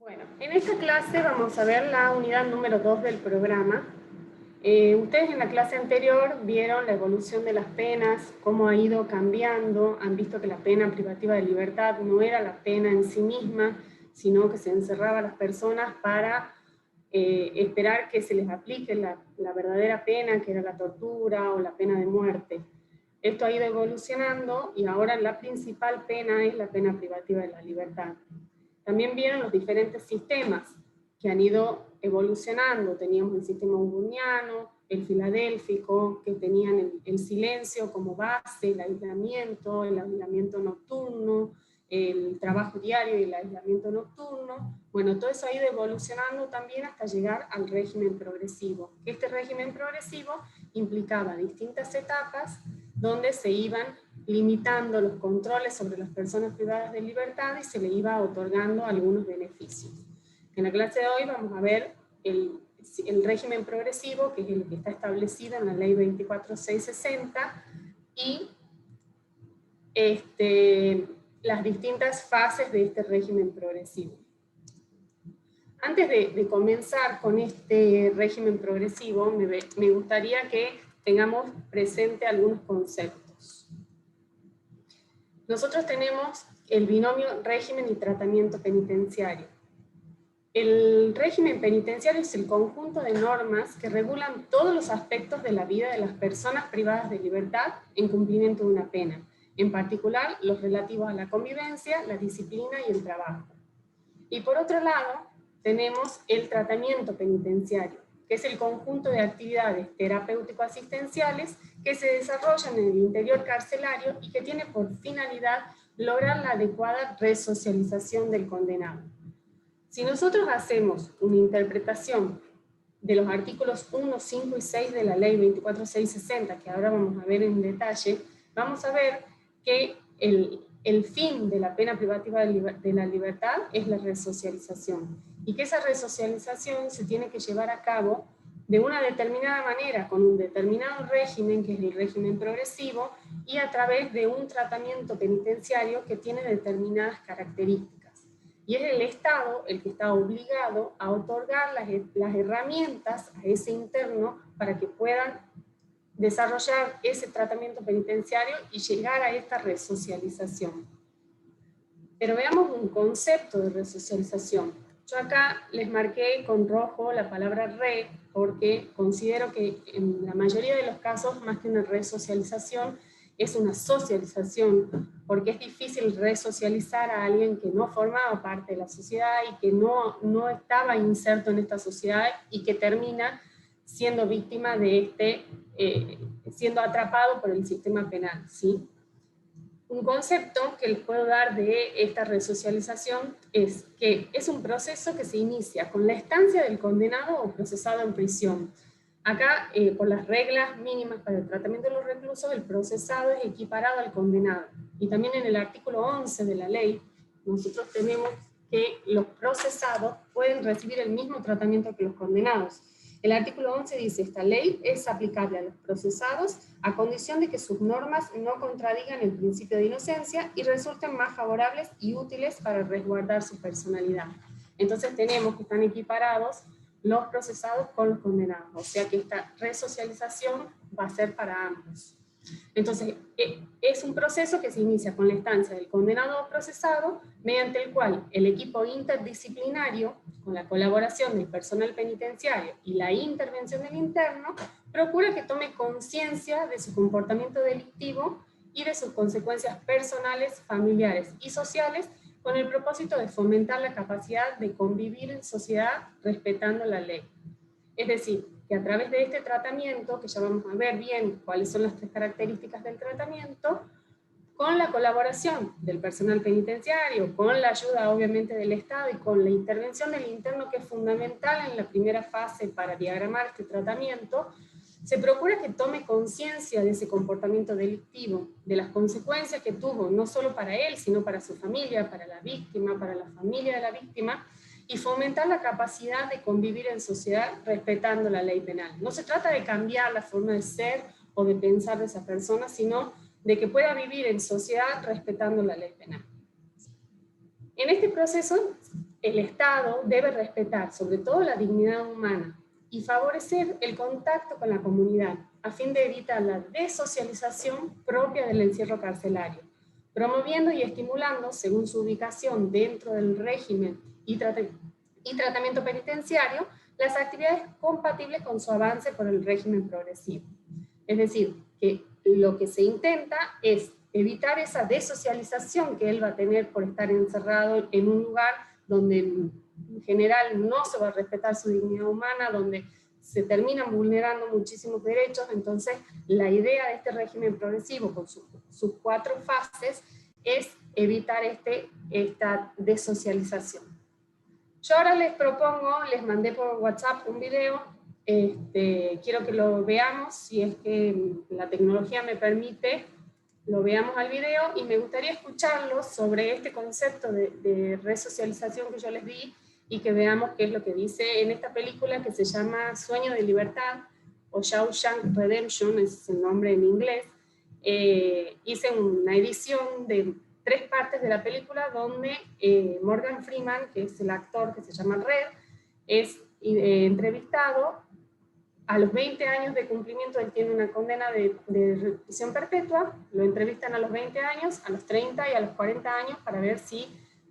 Bueno, en esta clase vamos a ver la unidad número 2 del programa. Ustedes en la clase anterior vieron la evolución de las penas, cómo ha ido cambiando, han visto que la pena privativa de libertad no era la pena en sí misma, sino que se encerraba a las personas para esperar que se les aplique la verdadera pena, que era la tortura o la pena de muerte. Esto ha ido evolucionando y ahora la principal pena es la pena privativa de la libertad. También vieron los diferentes sistemas que han ido evolucionando. Teníamos el sistema ubuniano, el filadélfico, que tenían el silencio como base, el aislamiento nocturno, el trabajo diario y el aislamiento nocturno. Bueno, todo eso ha ido evolucionando también hasta llegar al régimen progresivo. Este régimen progresivo implicaba distintas etapas donde se iban limitando los controles sobre las personas privadas de libertad y se le iba otorgando algunos beneficios. En la clase de hoy vamos a ver el régimen progresivo, que es el que está establecido en la ley 24660, y las distintas fases de este régimen progresivo. Antes de comenzar con este régimen progresivo, me gustaría que tengamos presente algunos conceptos. Nosotros tenemos el binomio régimen y tratamiento penitenciario. El régimen penitenciario es el conjunto de normas que regulan todos los aspectos de la vida de las personas privadas de libertad en cumplimiento de una pena, en particular los relativos a la convivencia, la disciplina y el trabajo. Y por otro lado, tenemos el tratamiento penitenciario, que es el conjunto de actividades terapéutico-asistenciales que se desarrollan en el interior carcelario y que tiene por finalidad lograr la adecuada resocialización del condenado. Si nosotros hacemos una interpretación de los artículos 1, 5 y 6 de la ley 24660, que ahora vamos a ver en detalle, vamos a ver que el fin de la pena privativa de la libertad es la resocialización, y que esa resocialización se tiene que llevar a cabo de una determinada manera, con un determinado régimen, que es el régimen progresivo, y a través de un tratamiento penitenciario que tiene determinadas características. Y es el Estado el que está obligado a otorgar las herramientas a ese interno para que puedan desarrollar ese tratamiento penitenciario y llegar a esta resocialización. Pero veamos un concepto de resocialización. Yo acá les marqué con rojo la palabra re, porque considero que en la mayoría de los casos, más que una resocialización, es una socialización, porque es difícil resocializar a alguien que no formaba parte de la sociedad y que no estaba inserto en esta sociedad y que termina siendo víctima de siendo atrapado por el sistema penal, ¿sí? Un concepto que les puedo dar de esta resocialización es que es un proceso que se inicia con la estancia del condenado o procesado en prisión. Acá, por las reglas mínimas para el tratamiento de los reclusos, el procesado es equiparado al condenado. Y también en el artículo 11 de la ley, nosotros tenemos que los procesados pueden recibir el mismo tratamiento que los condenados. El artículo 11 dice: esta ley es aplicable a los procesados a condición de que sus normas no contradigan el principio de inocencia y resulten más favorables y útiles para resguardar su personalidad. Entonces tenemos que están equiparados los procesados con los condenados, o sea que esta resocialización va a ser para ambos. Entonces, es un proceso que se inicia con la estancia del condenado o procesado, mediante el cual el equipo interdisciplinario, con la colaboración del personal penitenciario y la intervención del interno, procura que tome conciencia de su comportamiento delictivo y de sus consecuencias personales, familiares y sociales, con el propósito de fomentar la capacidad de convivir en sociedad respetando la ley. Es decir, que a través de este tratamiento, que ya vamos a ver bien cuáles son las tres características del tratamiento, con la colaboración del personal penitenciario, con la ayuda obviamente del Estado y con la intervención del interno, que es fundamental en la primera fase para diagramar este tratamiento, se procura que tome conciencia de ese comportamiento delictivo, de las consecuencias que tuvo, no solo para él, sino para su familia, para la víctima, para la familia de la víctima, y fomentar la capacidad de convivir en sociedad respetando la ley penal. No se trata de cambiar la forma de ser o de pensar de esa persona, sino de que pueda vivir en sociedad respetando la ley penal. En este proceso el Estado debe respetar sobre todo la dignidad humana y favorecer el contacto con la comunidad, a fin de evitar la desocialización propia del encierro carcelario, promoviendo y estimulando, según su ubicación dentro del régimen y tratamiento penitenciario, las actividades compatibles con su avance por el régimen progresivo. Es decir, que lo que se intenta es evitar esa desocialización que él va a tener por estar encerrado en un lugar donde en general no se va a respetar su dignidad humana, donde se terminan vulnerando muchísimos derechos. Entonces la idea de este régimen progresivo con sus 4 fases es evitar esta desocialización. Yo ahora les propongo, les mandé por WhatsApp un video, quiero que lo veamos, si es que la tecnología me permite, lo veamos al video, y me gustaría escucharlos sobre este concepto de resocialización que yo les di, y que veamos qué es lo que dice en esta película que se llama Sueño de Libertad, o Shawshank Redemption, es el nombre en inglés. Hice una edición de 3 partes de la película donde Morgan Freeman, que es el actor que se llama Red, es entrevistado a los 20 años de cumplimiento. Él tiene una condena de prisión perpetua, lo entrevistan a los 20 años, a los 30 y a los 40 años para ver si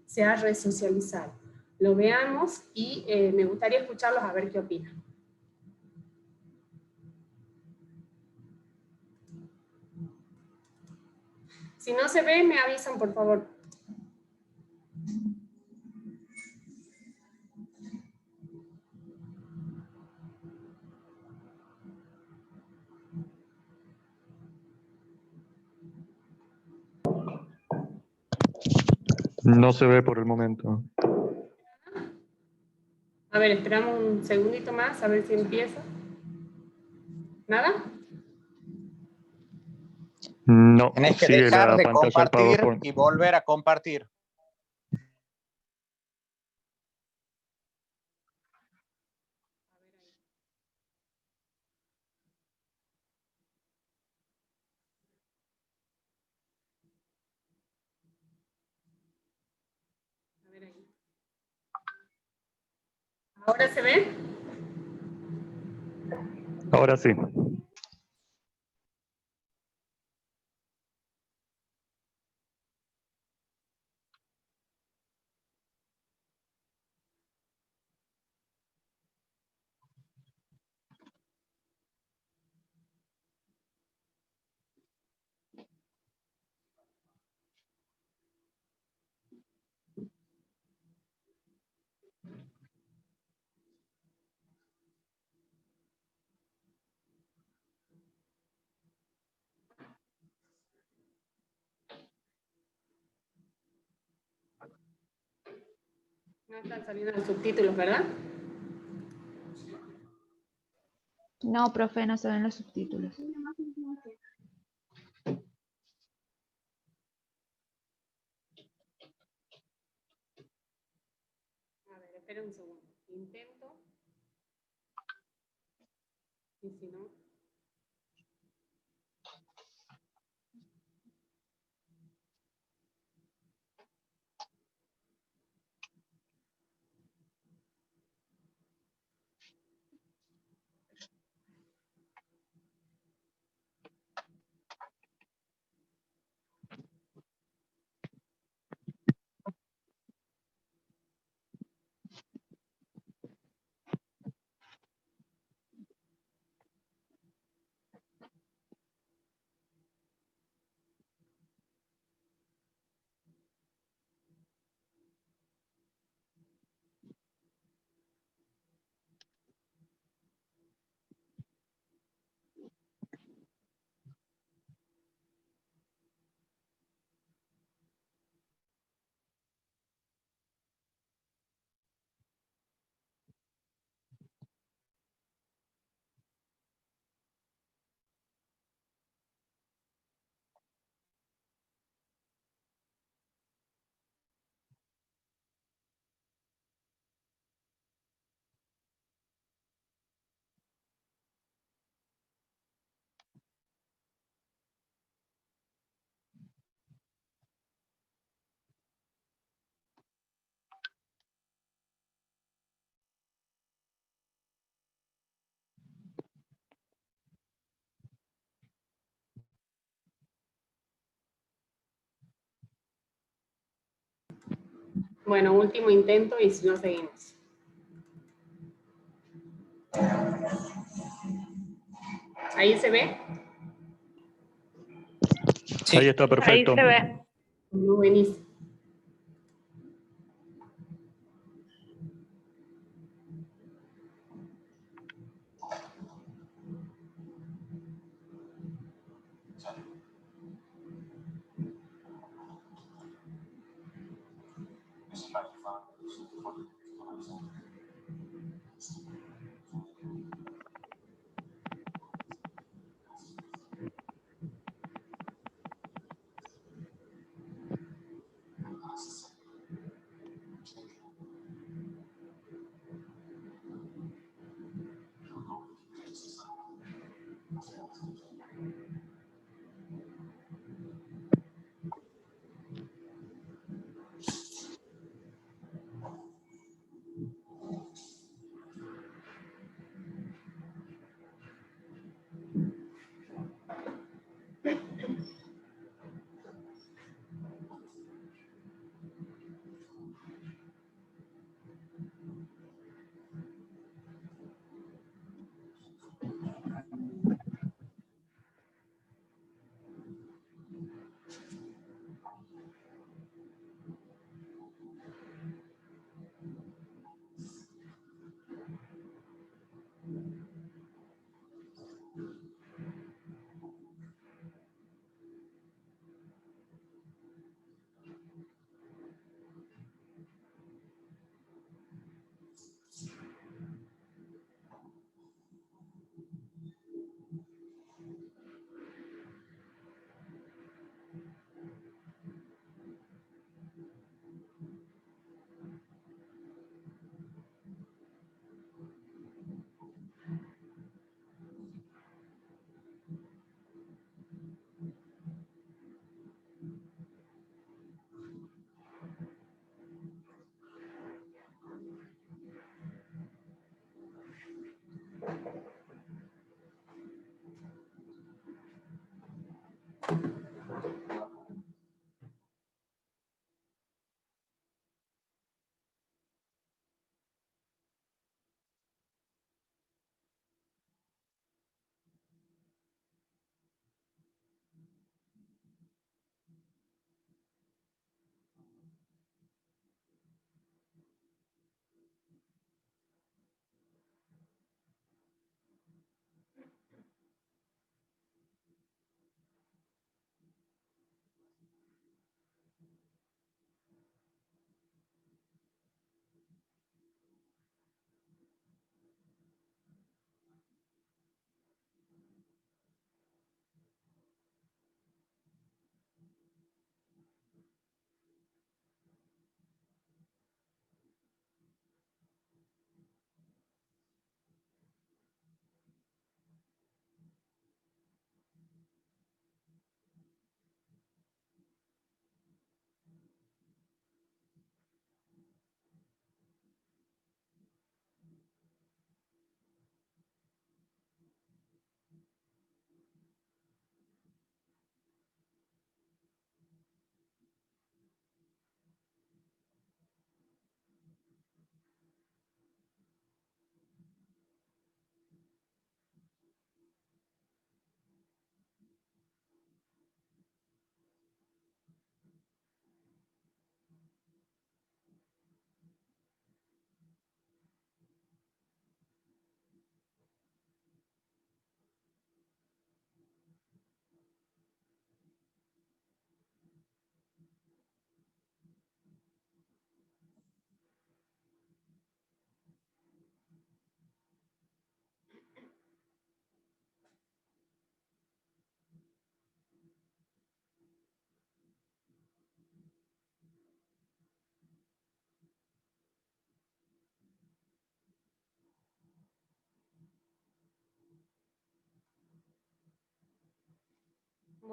se ha resocializado. Lo veamos y me gustaría escucharlos a ver qué opinan. Si no se ve, me avisan, por favor. No se ve por el momento. A ver, esperamos un segundito más, a ver si empieza. ¿Nada? No, Tienes que sigue dejar la de pantalla del compartir PowerPoint. y volver a compartir. A ver ahí. ¿Ahora se ve? Ahora sí. No están saliendo los subtítulos, ¿verdad? No, profe, no se ven los subtítulos. A ver, espera un segundo. Intento. Y si no... Bueno, último intento y si no seguimos. ¿Ahí se ve? Sí. Ahí está, perfecto. Ahí se ve. Muy buenísimo.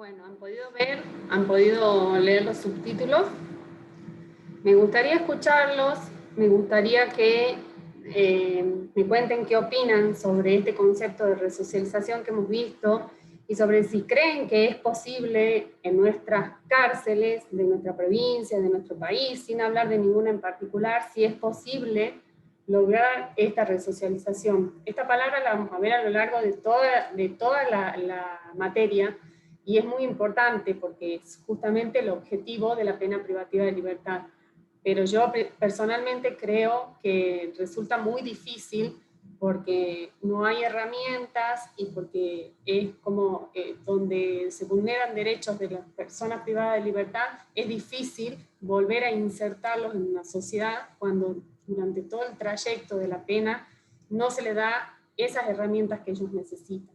Bueno, han podido ver, han podido leer los subtítulos. Me gustaría escucharlos, me gustaría que me cuenten qué opinan sobre este concepto de resocialización que hemos visto y sobre si creen que es posible en nuestras cárceles, de nuestra provincia, de nuestro país, sin hablar de ninguna en particular, si es posible lograr esta resocialización. Esta palabra la vamos a ver a lo largo de toda la materia, y es muy importante porque es justamente el objetivo de la pena privativa de libertad. Pero yo personalmente creo que resulta muy difícil porque no hay herramientas y porque es como donde se vulneran derechos de las personas privadas de libertad, es difícil volver a insertarlos en una sociedad cuando durante todo el trayecto de la pena no se les da esas herramientas que ellos necesitan.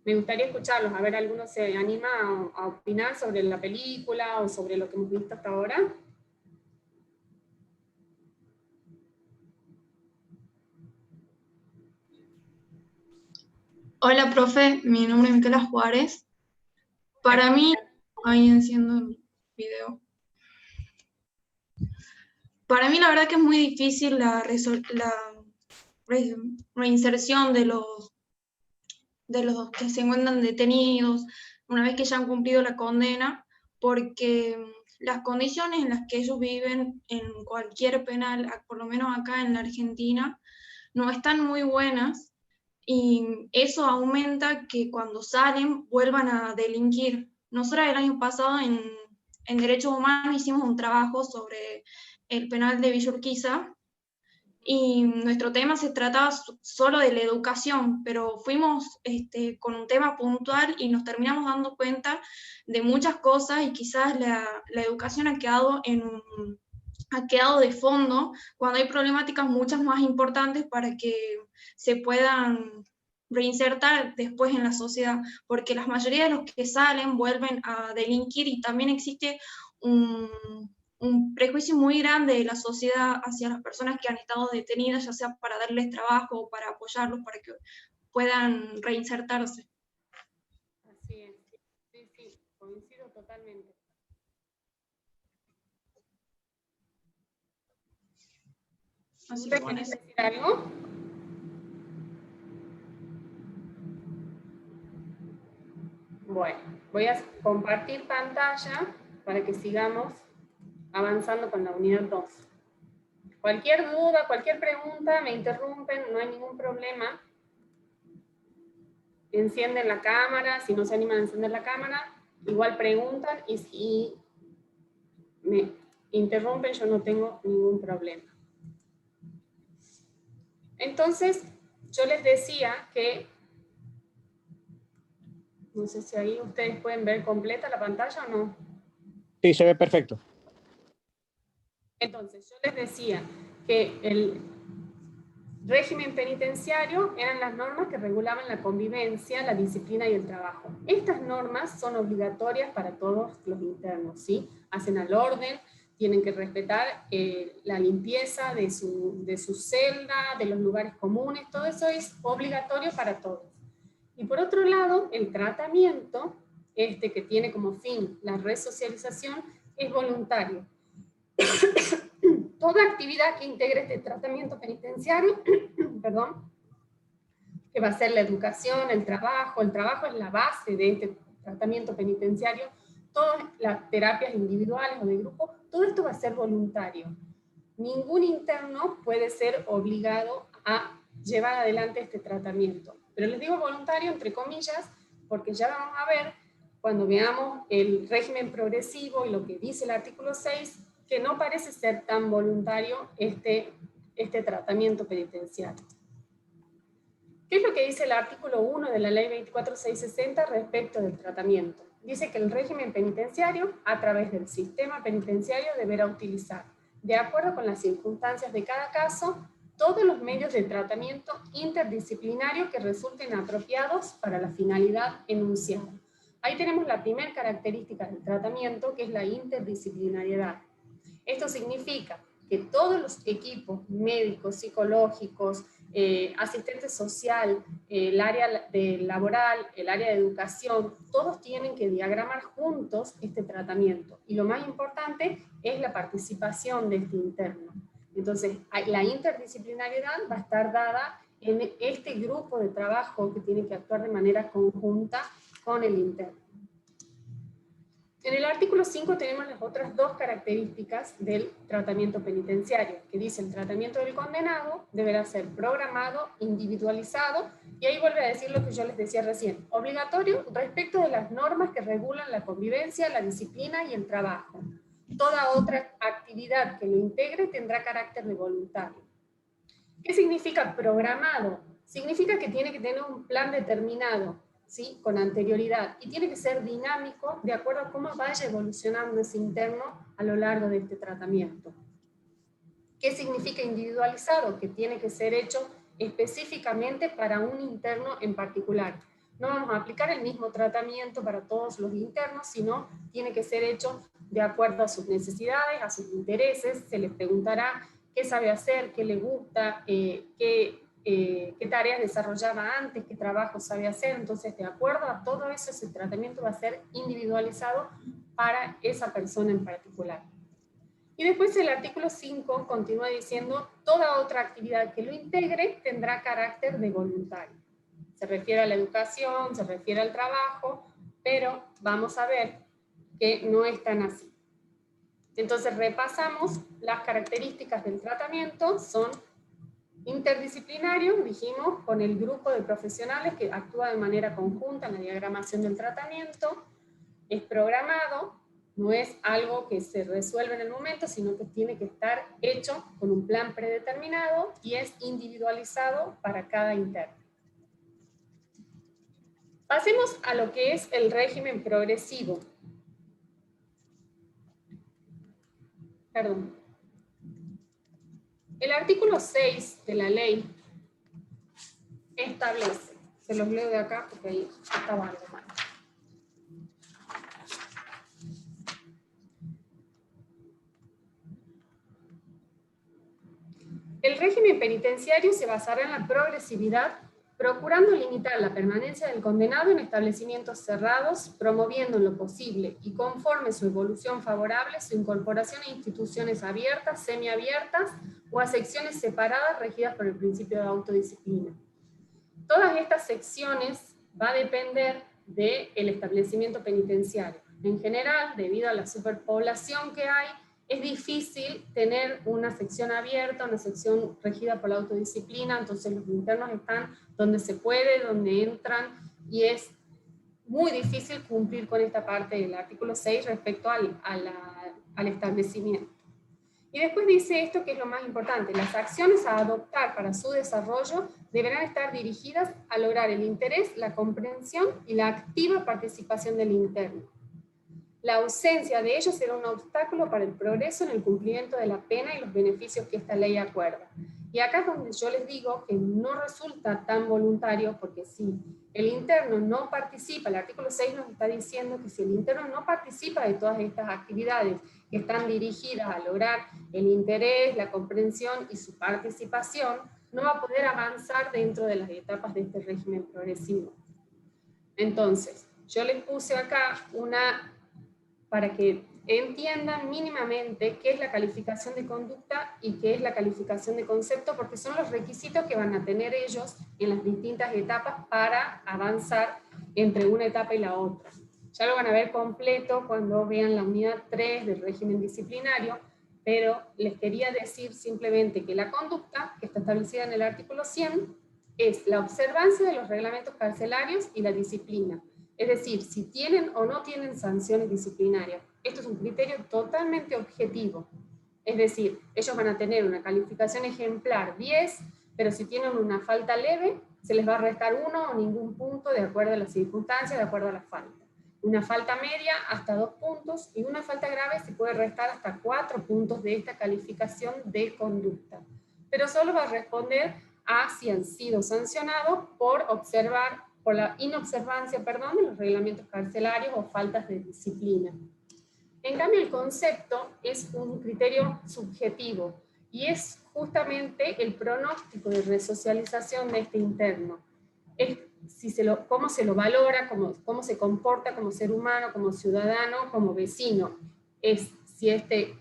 Me gustaría escucharlos, a ver, ¿alguno se anima a opinar sobre la película o sobre lo que hemos visto hasta ahora? Hola, profe, mi nombre es Micaela Juárez. Para mí, ahí enciendo el video. Para mí la verdad que es muy difícil la reinserción de los que se encuentran detenidos una vez que ya han cumplido la condena, porque las condiciones en las que ellos viven en cualquier penal, por lo menos acá en la Argentina, no están muy buenas, y eso aumenta que cuando salen vuelvan a delinquir. Nosotros el año pasado en Derechos Humanos hicimos un trabajo sobre el penal de Villa Urquiza, y nuestro tema se trataba solo de la educación, pero fuimos con un tema puntual y nos terminamos dando cuenta de muchas cosas, y quizás la educación ha quedado de fondo cuando hay problemáticas muchas más importantes para que se puedan reinsertar después en la sociedad, porque la mayoría de los que salen vuelven a delinquir, y también existe un prejuicio muy grande de la sociedad hacia las personas que han estado detenidas, ya sea para darles trabajo o para apoyarlos para que puedan reinsertarse. Así es, sí, coincido totalmente. Así ¿Te que bueno, querés decir algo? Bueno, voy a compartir pantalla para que sigamos avanzando con la unidad 2. Cualquier duda, cualquier pregunta, me interrumpen, no hay ningún problema. Encienden la cámara, si no se animan a encender la cámara, igual preguntan, y si me interrumpen yo no tengo ningún problema. Entonces, yo les decía que, no sé si ahí ustedes pueden ver completa la pantalla o no. Sí, se ve perfecto. Entonces, yo les decía que el régimen penitenciario eran las normas que regulaban la convivencia, la disciplina y el trabajo. Estas normas son obligatorias para todos los internos, ¿sí? Hacen al orden, tienen que respetar la limpieza de su celda, de los lugares comunes, todo eso es obligatorio para todos. Y por otro lado, el tratamiento, que tiene como fin la resocialización, es voluntario. Toda actividad que integre este tratamiento penitenciario, perdón, que va a ser la educación, el trabajo es la base de este tratamiento penitenciario, todas las terapias individuales o de grupo, todo esto va a ser voluntario. Ningún interno puede ser obligado a llevar adelante este tratamiento. Pero les digo voluntario entre comillas, porque ya vamos a ver, cuando veamos el régimen progresivo y lo que dice el artículo 6, que no parece ser tan voluntario este tratamiento penitenciario. ¿Qué es lo que dice el artículo 1 de la ley 24660 respecto del tratamiento? Dice que el régimen penitenciario, a través del sistema penitenciario, deberá utilizar, de acuerdo con las circunstancias de cada caso, todos los medios de tratamiento interdisciplinario que resulten apropiados para la finalidad enunciada. Ahí tenemos la primera característica del tratamiento, que es la interdisciplinariedad. Esto significa que todos los equipos médicos, psicológicos, asistente social, el área laboral, el área de educación, todos tienen que diagramar juntos este tratamiento. Y lo más importante es la participación de este interno. Entonces, la interdisciplinariedad va a estar dada en este grupo de trabajo que tiene que actuar de manera conjunta con el interno. En el artículo 5 tenemos las otras dos características del tratamiento penitenciario, que dice el tratamiento del condenado deberá ser programado, individualizado, y ahí vuelve a decir lo que yo les decía recién, obligatorio respecto de las normas que regulan la convivencia, la disciplina y el trabajo. Toda otra actividad que lo integre tendrá carácter de voluntario. ¿Qué significa programado? Significa que tiene que tener un plan determinado, ¿sí? Con anterioridad, y tiene que ser dinámico de acuerdo a cómo vaya evolucionando ese interno a lo largo de este tratamiento. ¿Qué significa individualizado? Que tiene que ser hecho específicamente para un interno en particular. No vamos a aplicar el mismo tratamiento para todos los internos, sino tiene que ser hecho de acuerdo a sus necesidades, a sus intereses. Se les preguntará qué sabe hacer, qué le gusta, qué tareas desarrollaba antes, qué trabajo sabe hacer. Entonces, de acuerdo a todo eso, ese tratamiento va a ser individualizado para esa persona en particular. Y después el artículo 5 continúa diciendo, toda otra actividad que lo integre tendrá carácter de voluntario. Se refiere a la educación, se refiere al trabajo, pero vamos a ver que no es tan así. Entonces repasamos las características del tratamiento, son interdisciplinario, dijimos, con el grupo de profesionales que actúa de manera conjunta en la diagramación del tratamiento, es programado, no es algo que se resuelve en el momento, sino que tiene que estar hecho con un plan predeterminado y es individualizado para cada interno. Pasemos a lo que es el régimen progresivo. Perdón. El artículo 6 de la ley establece, se los leo de acá porque ahí estaba algo mal. El régimen penitenciario se basará en la progresividad, procurando limitar la permanencia del condenado en establecimientos cerrados, promoviendo en lo posible y conforme su evolución favorable su incorporación a instituciones abiertas, semiabiertas o a secciones separadas regidas por el principio de autodisciplina. Todas estas secciones va a depender del establecimiento penitenciario. En general, debido a la superpoblación que hay, es difícil tener una sección abierta, una sección regida por la autodisciplina, entonces los internos están donde se puede, donde entran, y es muy difícil cumplir con esta parte del artículo 6 respecto al establecimiento. Y después dice esto que es lo más importante, las acciones a adoptar para su desarrollo deberán estar dirigidas a lograr el interés, la comprensión y la activa participación del interno. La ausencia de ellos será un obstáculo para el progreso en el cumplimiento de la pena y los beneficios que esta ley acuerda. Y acá es donde yo les digo que no resulta tan voluntario, porque si el interno no participa, el artículo 6 nos está diciendo que si el interno no participa de todas estas actividades que están dirigidas a lograr el interés, la comprensión y su participación, no va a poder avanzar dentro de las etapas de este régimen progresivo. Entonces, yo les puse acá para que entiendan mínimamente qué es la calificación de conducta y qué es la calificación de concepto, porque son los requisitos que van a tener ellos en las distintas etapas para avanzar entre una etapa y la otra. Ya lo van a ver completo cuando vean la unidad 3 del régimen disciplinario, pero les quería decir simplemente que la conducta, que está establecida en el artículo 100, es la observancia de los reglamentos carcelarios y la disciplina. Es decir, si tienen o no tienen sanciones disciplinarias. Esto es un criterio totalmente objetivo. Es decir, ellos van a tener una calificación ejemplar 10, pero si tienen una falta leve, se les va a restar 1 o ningún punto de acuerdo a las circunstancias, de acuerdo a la falta. Una falta media hasta 2 puntos y una falta grave se puede restar hasta 4 puntos de esta calificación de conducta. Pero solo va a responder a si han sido sancionados por la inobservancia, de los reglamentos carcelarios o faltas de disciplina. En cambio, el concepto es un criterio subjetivo y es justamente el pronóstico de resocialización de este interno. Es cómo se lo valora, cómo se comporta como ser humano, como ciudadano, como vecino. Es si este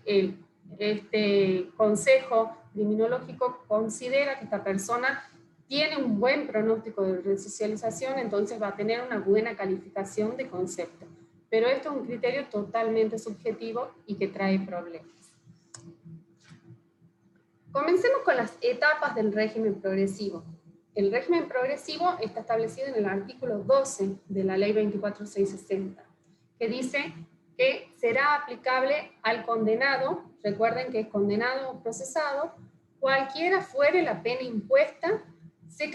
consejo criminológico considera que esta persona tiene un buen pronóstico de resocialización, entonces va a tener una buena calificación de concepto. Pero esto es un criterio totalmente subjetivo y que trae problemas. Comencemos con las etapas del régimen progresivo. El régimen progresivo está establecido en el artículo 12 de la Ley 24660, que dice que será aplicable al condenado, recuerden que es condenado o procesado, cualquiera fuere la pena impuesta, se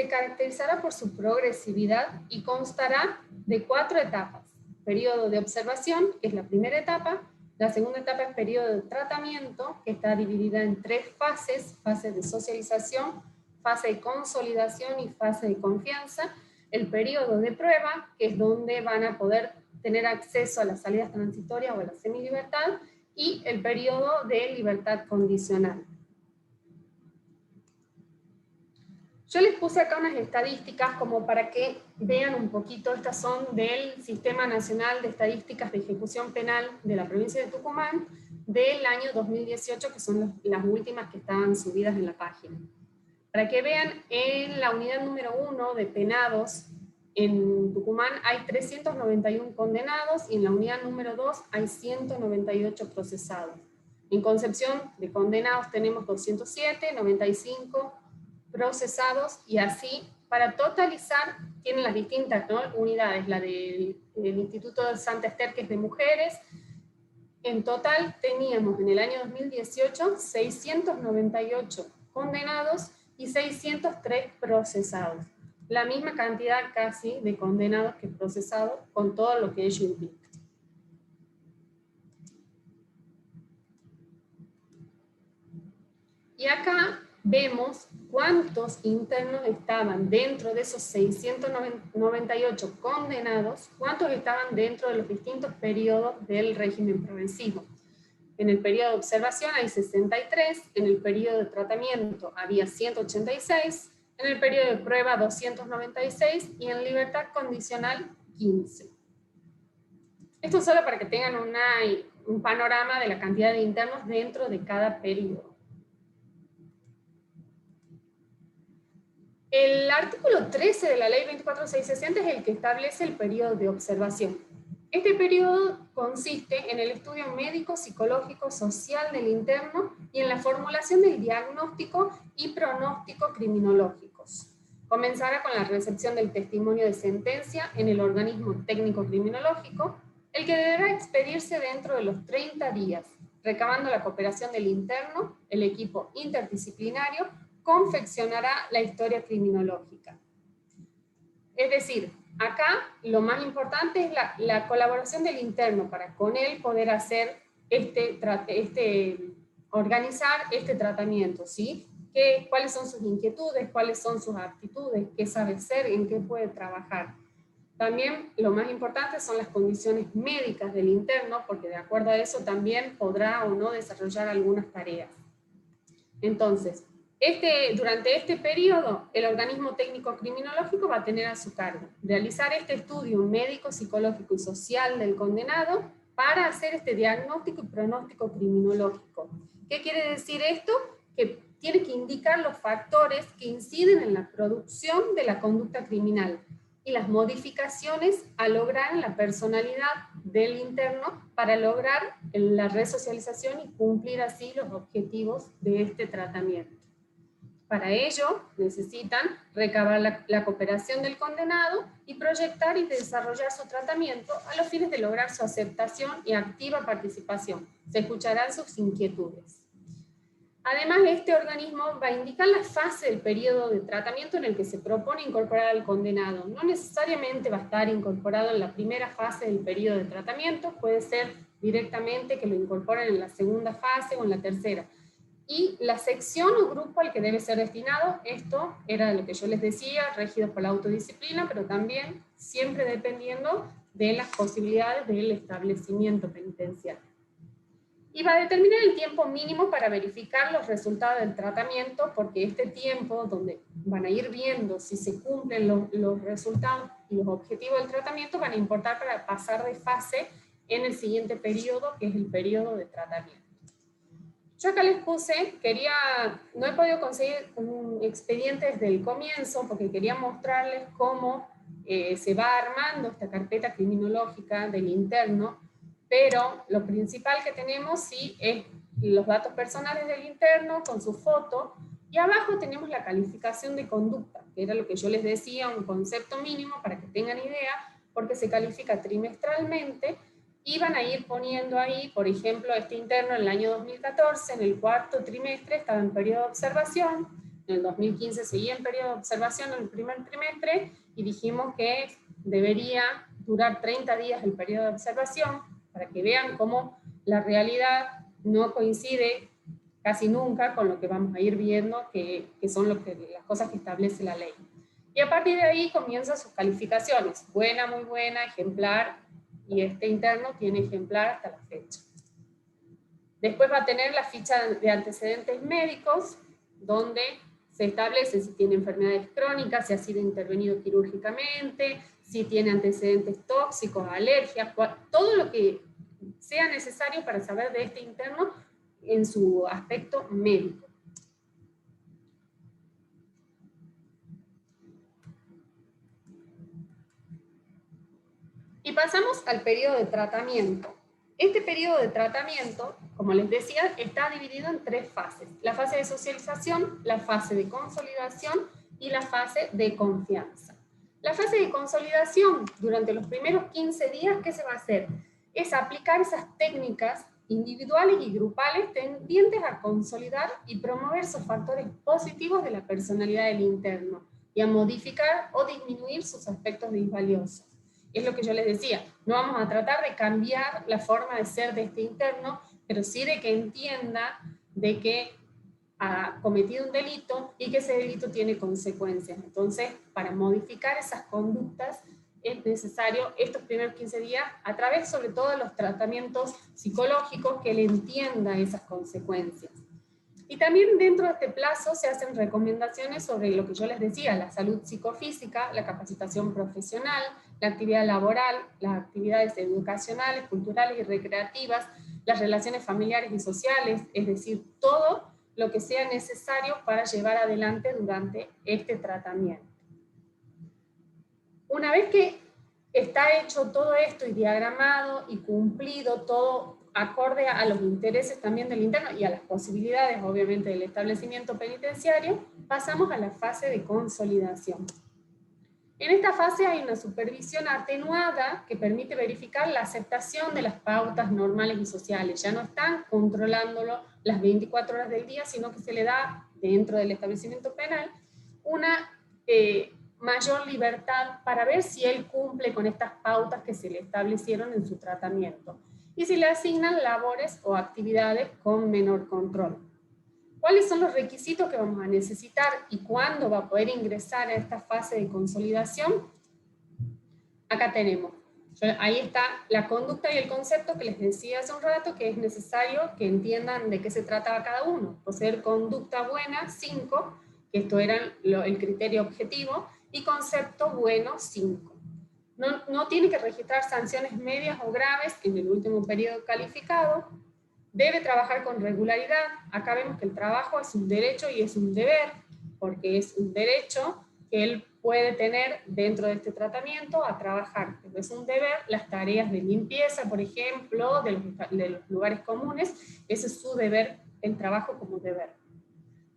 caracterizará por su progresividad y constará de 4 etapas. Periodo de observación, que es la primera etapa. La segunda etapa es periodo de tratamiento, que está dividida en 3 fases: fase de socialización, fase de consolidación y fase de confianza. El periodo de prueba, que es donde van a poder tener acceso a las salidas transitorias o a la semilibertad, y el periodo de libertad condicional. Yo les puse acá unas estadísticas como para que vean un poquito. Estas son del Sistema Nacional de Estadísticas de Ejecución Penal de la provincia de Tucumán del año 2018, que son las últimas que estaban subidas en la página. Para que vean, en la unidad número 1 de penados en Tucumán hay 391 condenados y en la unidad número 2 hay 198 procesados. En Concepción de condenados tenemos 207, 95 procesados, y así, para totalizar, tienen las distintas, ¿no?, unidades, la del Instituto de Santa Esther, que es de mujeres. En total teníamos en el año 2018 698 condenados y 603 procesados. La misma cantidad casi de condenados que procesados, con todo lo que ello implica. Y acá vemos cuántos internos estaban dentro de esos 698 condenados, cuántos estaban dentro de los distintos periodos del régimen progresivo. En el periodo de observación hay 63, en el periodo de tratamiento había 186, en el periodo de prueba 296 y en libertad condicional 15. Esto solo para que tengan un panorama de la cantidad de internos dentro de cada periodo. El artículo 13 de la Ley 24660 es el que establece el periodo de observación. Este periodo consiste en el estudio médico, psicológico, social del interno y en la formulación del diagnóstico y pronóstico criminológicos. Comenzará con la recepción del testimonio de sentencia en el organismo técnico criminológico, el que deberá expedirse dentro de los 30 días, recabando la cooperación del interno. El equipo interdisciplinario confeccionará la historia criminológica. Es decir, acá lo más importante es la colaboración del interno para con él poder hacer organizar este tratamiento, ¿sí? ¿Cuáles son sus inquietudes? ¿Cuáles son sus aptitudes? ¿Qué sabe hacer? ¿En qué puede trabajar? También lo más importante son las condiciones médicas del interno, porque de acuerdo a eso también podrá o no desarrollar algunas tareas. Entonces, durante este periodo, el organismo técnico criminológico va a tener a su cargo realizar este estudio médico, psicológico y social del condenado para hacer este diagnóstico y pronóstico criminológico. ¿Qué quiere decir esto? Que tiene que indicar los factores que inciden en la producción de la conducta criminal y las modificaciones a lograr en la personalidad del interno para lograr la resocialización y cumplir así los objetivos de este tratamiento. Para ello, necesitan recabar la cooperación del condenado y proyectar y desarrollar su tratamiento a los fines de lograr su aceptación y activa participación. Se escucharán sus inquietudes. Además, este organismo va a indicar la fase del periodo de tratamiento en el que se propone incorporar al condenado. No necesariamente va a estar incorporado en la primera fase del periodo de tratamiento, puede ser directamente que lo incorporen en la segunda fase o en la tercera. Y la sección o grupo al que debe ser destinado, esto era lo que yo les decía, regidos por la autodisciplina, pero también siempre dependiendo de las posibilidades del establecimiento penitenciario. Y va a determinar el tiempo mínimo para verificar los resultados del tratamiento, porque este tiempo donde van a ir viendo si se cumplen los resultados y los objetivos del tratamiento van a importar para pasar de fase en el siguiente periodo, que es el periodo de tratamiento. Yo acá les puse, no he podido conseguir un expediente desde el comienzo, porque quería mostrarles cómo se va armando esta carpeta criminológica del interno, pero lo principal que tenemos sí es los datos personales del interno con su foto, y abajo tenemos la calificación de conducta, que era lo que yo les decía, un concepto mínimo para que tengan idea, porque se califica trimestralmente, y van a ir poniendo ahí, por ejemplo, este interno en el año 2014, en el cuarto trimestre estaba en periodo de observación, en el 2015 seguía en periodo de observación en el primer trimestre, y dijimos que debería durar 30 días el periodo de observación, para que vean cómo la realidad no coincide casi nunca con lo que vamos a ir viendo, que son las cosas que establece la ley. Y a partir de ahí comienzan sus calificaciones, buena, muy buena, ejemplar, y este interno tiene ejemplar hasta la fecha. Después va a tener la ficha de antecedentes médicos, donde se establece si tiene enfermedades crónicas, si ha sido intervenido quirúrgicamente, si tiene antecedentes tóxicos, alergias, todo lo que sea necesario para saber de este interno en su aspecto médico. Y pasamos al periodo de tratamiento. Este periodo de tratamiento, como les decía, está dividido en 3 fases. La fase de socialización, la fase de consolidación y la fase de confianza. La fase de consolidación, durante los primeros 15 días, ¿qué se va a hacer? Es aplicar esas técnicas individuales y grupales tendientes a consolidar y promover esos factores positivos de la personalidad del interno y a modificar o disminuir sus aspectos disvaliosos. Es lo que yo les decía, no vamos a tratar de cambiar la forma de ser de este interno, pero sí de que entienda de que ha cometido un delito y que ese delito tiene consecuencias. Entonces, para modificar esas conductas es necesario estos primeros 15 días, a través sobre todo de los tratamientos psicológicos, que él entienda esas consecuencias. Y también dentro de este plazo se hacen recomendaciones sobre lo que yo les decía, la salud psicofísica, la capacitación profesional, la actividad laboral, las actividades educacionales, culturales y recreativas, las relaciones familiares y sociales, es decir, todo lo que sea necesario para llevar adelante durante este tratamiento. Una vez que está hecho todo esto y diagramado y cumplido todo acorde a los intereses también del interno y a las posibilidades, obviamente, del establecimiento penitenciario, pasamos a la fase de consolidación. En esta fase hay una supervisión atenuada que permite verificar la aceptación de las pautas normales y sociales. Ya no están controlándolo las 24 horas del día, sino que se le da, dentro del establecimiento penal, una mayor libertad para ver si él cumple con estas pautas que se le establecieron en su tratamiento, y si le asignan labores o actividades con menor control. ¿Cuáles son los requisitos que vamos a necesitar y cuándo va a poder ingresar a esta fase de consolidación? Acá tenemos, ahí está la conducta y el concepto que les decía hace un rato, que es necesario que entiendan de qué se trataba cada uno. Poseer conducta buena, 5, que esto era el criterio objetivo, y concepto bueno, 5. No tiene que registrar sanciones medias o graves en el último periodo calificado. Debe trabajar con regularidad. Acá vemos que el trabajo es un derecho y es un deber, porque es un derecho que él puede tener dentro de este tratamiento a trabajar, pero es un deber las tareas de limpieza, por ejemplo, de los lugares comunes. Ese es su deber, el trabajo como deber.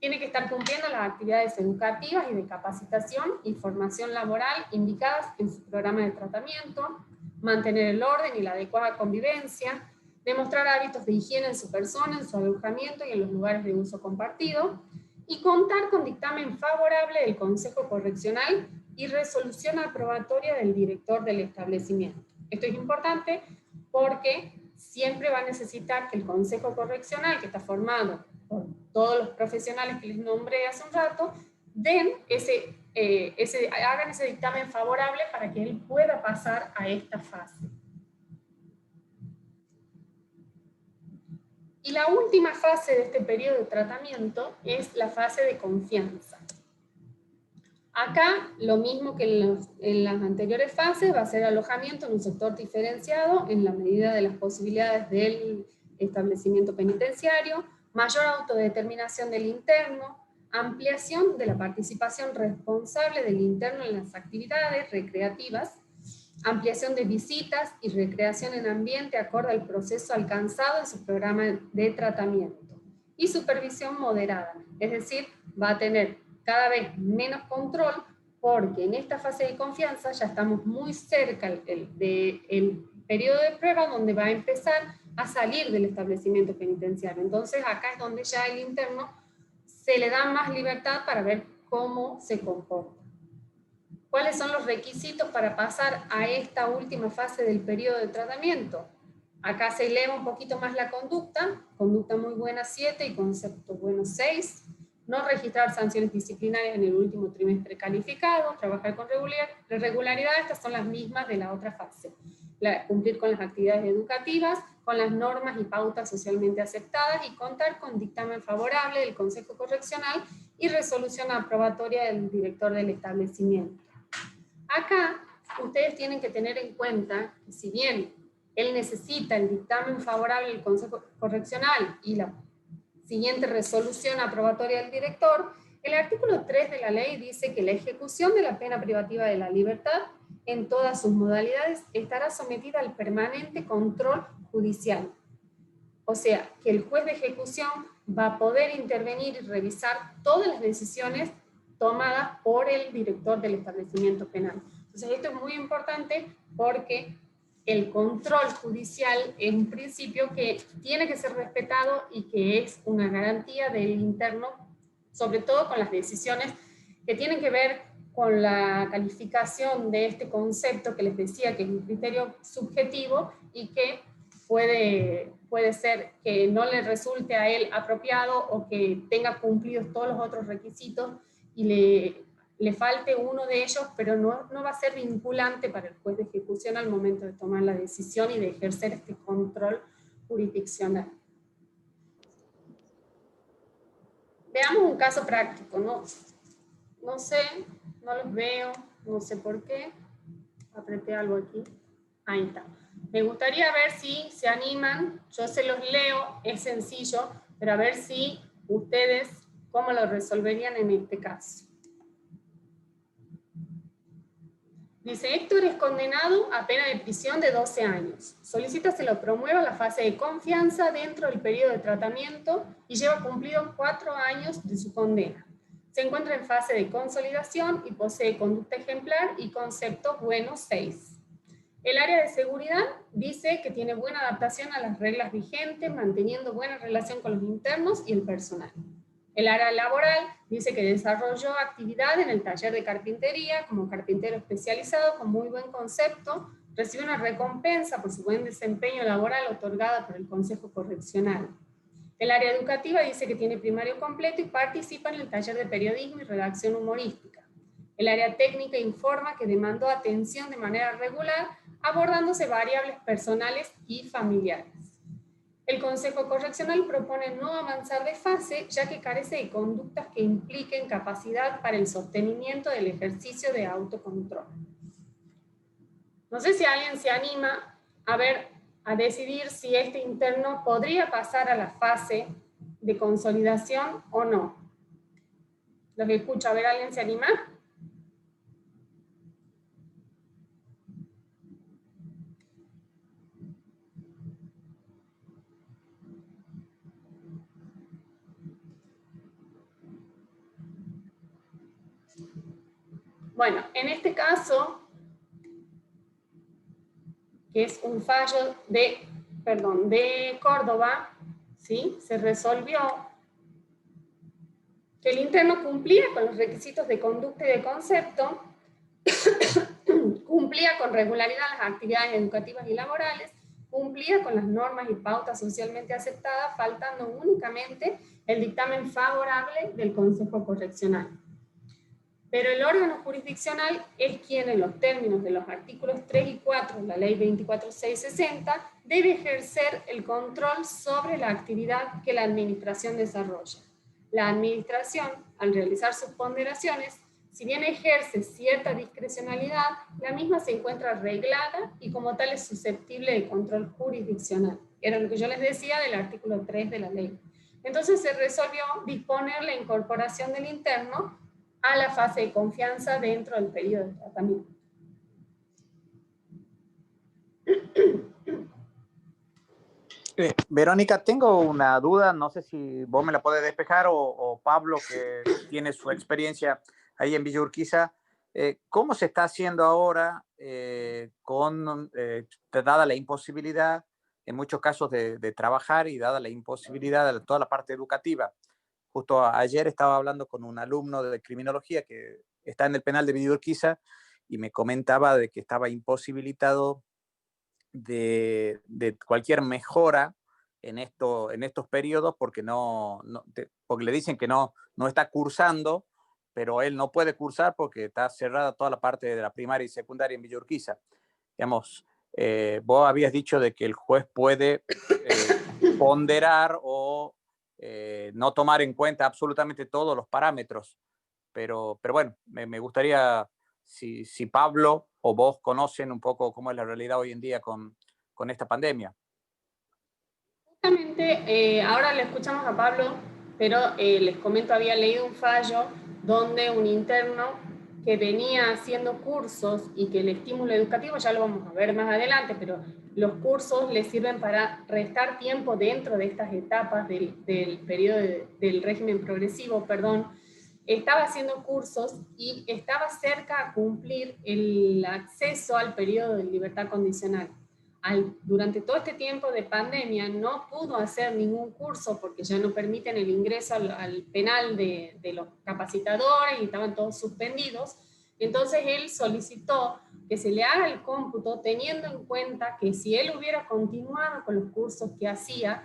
Tiene que estar cumpliendo las actividades educativas y de capacitación y formación laboral indicadas en su programa de tratamiento, mantener el orden y la adecuada convivencia, demostrar hábitos de higiene en su persona, en su alojamiento y en los lugares de uso compartido, y contar con dictamen favorable del Consejo Correccional y resolución aprobatoria del director del establecimiento. Esto es importante porque siempre va a necesitar que el Consejo Correccional, que está formado por todos los profesionales que les nombré hace un rato, hagan ese dictamen favorable para que él pueda pasar a esta fase. Y la última fase de este periodo de tratamiento es la fase de confianza. Acá, lo mismo que en las anteriores fases, va a ser alojamiento en un sector diferenciado en la medida de las posibilidades del establecimiento penitenciario, mayor autodeterminación del interno, ampliación de la participación responsable del interno en las actividades recreativas, ampliación de visitas y recreación en ambiente acorde al proceso alcanzado en su programa de tratamiento, y supervisión moderada, es decir, va a tener cada vez menos control, porque en esta fase de confianza ya estamos muy cerca del periodo de prueba donde va a empezar a salir del establecimiento penitenciario. Entonces acá es donde ya el interno se le da más libertad para ver cómo se comporta. ¿Cuáles son los requisitos para pasar a esta última fase del periodo de tratamiento? Acá se eleva un poquito más la conducta muy buena 7 y concepto bueno 6. No registrar sanciones disciplinarias en el último trimestre calificado, trabajar con regularidad, estas son las mismas de la otra fase. Cumplir con las actividades educativas, con las normas y pautas socialmente aceptadas y contar con dictamen favorable del Consejo Correccional y resolución aprobatoria del director del establecimiento. Acá ustedes tienen que tener en cuenta que si bien él necesita el dictamen favorable del Consejo Correccional y la siguiente resolución aprobatoria del director, el artículo 3 de la ley dice que la ejecución de la pena privativa de la libertad en todas sus modalidades estará sometida al permanente control judicial. O sea, que el juez de ejecución va a poder intervenir y revisar todas las decisiones tomadas por el director del establecimiento penal. Entonces esto es muy importante porque el control judicial es un principio que tiene que ser respetado y que es una garantía del interno, sobre todo con las decisiones que tienen que ver con la calificación de este concepto que les decía que es un criterio subjetivo y que puede ser que no le resulte a él apropiado o que tenga cumplidos todos los otros requisitos y le falte uno de ellos, pero no va a ser vinculante para el juez de ejecución al momento de tomar la decisión y de ejercer este control jurisdiccional. Veamos un caso práctico, no sé, no los veo, no sé por qué, apreté algo aquí, ahí está. Me gustaría ver si se animan, yo se los leo, es sencillo, pero a ver si ustedes, cómo lo resolverían en este caso. Dice, Héctor es condenado a pena de prisión de 12 años. Solicita se lo promueva la fase de confianza dentro del periodo de tratamiento y lleva cumplido 4 años de su condena. Se encuentra en fase de consolidación y posee conducta ejemplar y concepto bueno 6. El área de seguridad dice que tiene buena adaptación a las reglas vigentes, manteniendo buena relación con los internos y el personal. El área laboral dice que desarrolló actividad en el taller de carpintería como carpintero especializado con muy buen concepto, recibe una recompensa por su buen desempeño laboral otorgada por el Consejo Correccional. El área educativa dice que tiene primario completo y participa en el taller de periodismo y redacción humorística. El área técnica informa que demandó atención de manera regular, abordándose variables personales y familiares. El Consejo Correccional propone no avanzar de fase, ya que carece de conductas que impliquen capacidad para el sostenimiento del ejercicio de autocontrol. No sé si alguien se anima a decidir si este interno podría pasar a la fase de consolidación o no. Los escucho, a ver, ¿alguien se anima? Bueno, en este caso, que es un fallo de Córdoba, ¿sí? Se resolvió que el interno cumplía con los requisitos de conducta y de concepto, cumplía con regularidad las actividades educativas y laborales, cumplía con las normas y pautas socialmente aceptadas, faltando únicamente el dictamen favorable del Consejo Correccional. Pero el órgano jurisdiccional es quien, en los términos de los artículos 3 y 4 de la Ley 24.660, debe ejercer el control sobre la actividad que la administración desarrolla. La administración, al realizar sus ponderaciones, si bien ejerce cierta discrecionalidad, la misma se encuentra reglada y como tal es susceptible de control jurisdiccional. Era lo que yo les decía del artículo 3 de la ley. Entonces se resolvió disponer la incorporación del interno a la fase de confianza dentro del periodo de tratamiento. Verónica, tengo una duda, no sé si vos me la puedes despejar o Pablo, que tiene su experiencia ahí en Villa Urquiza. ¿Cómo se está haciendo ahora dada la imposibilidad, en muchos casos, de trabajar y dada la imposibilidad de toda la parte educativa? Justo ayer estaba hablando con un alumno de criminología que está en el penal de Villa Urquiza y me comentaba de que estaba imposibilitado de cualquier mejora en estos periodos porque porque le dicen que no está cursando, pero él no puede cursar porque está cerrada toda la parte de la primaria y secundaria en Villa Urquiza. Digamos, vos habías dicho de que el juez puede ponderar o no tomar en cuenta absolutamente todos los parámetros, pero bueno, me gustaría si Pablo o vos conocen un poco cómo es la realidad hoy en día con esta pandemia. Justamente, ahora le escuchamos a Pablo, pero les comento, había leído un fallo donde un interno que venía haciendo cursos y que el estímulo educativo, ya lo vamos a ver más adelante, pero los cursos les sirven para restar tiempo dentro de estas etapas del periodo del régimen progresivo, estaba haciendo cursos y estaba cerca a cumplir el acceso al periodo de libertad condicional. Durante todo este tiempo de pandemia no pudo hacer ningún curso porque ya no permiten el ingreso al penal de los capacitadores y estaban todos suspendidos. Entonces él solicitó que se le haga el cómputo teniendo en cuenta que si él hubiera continuado con los cursos que hacía,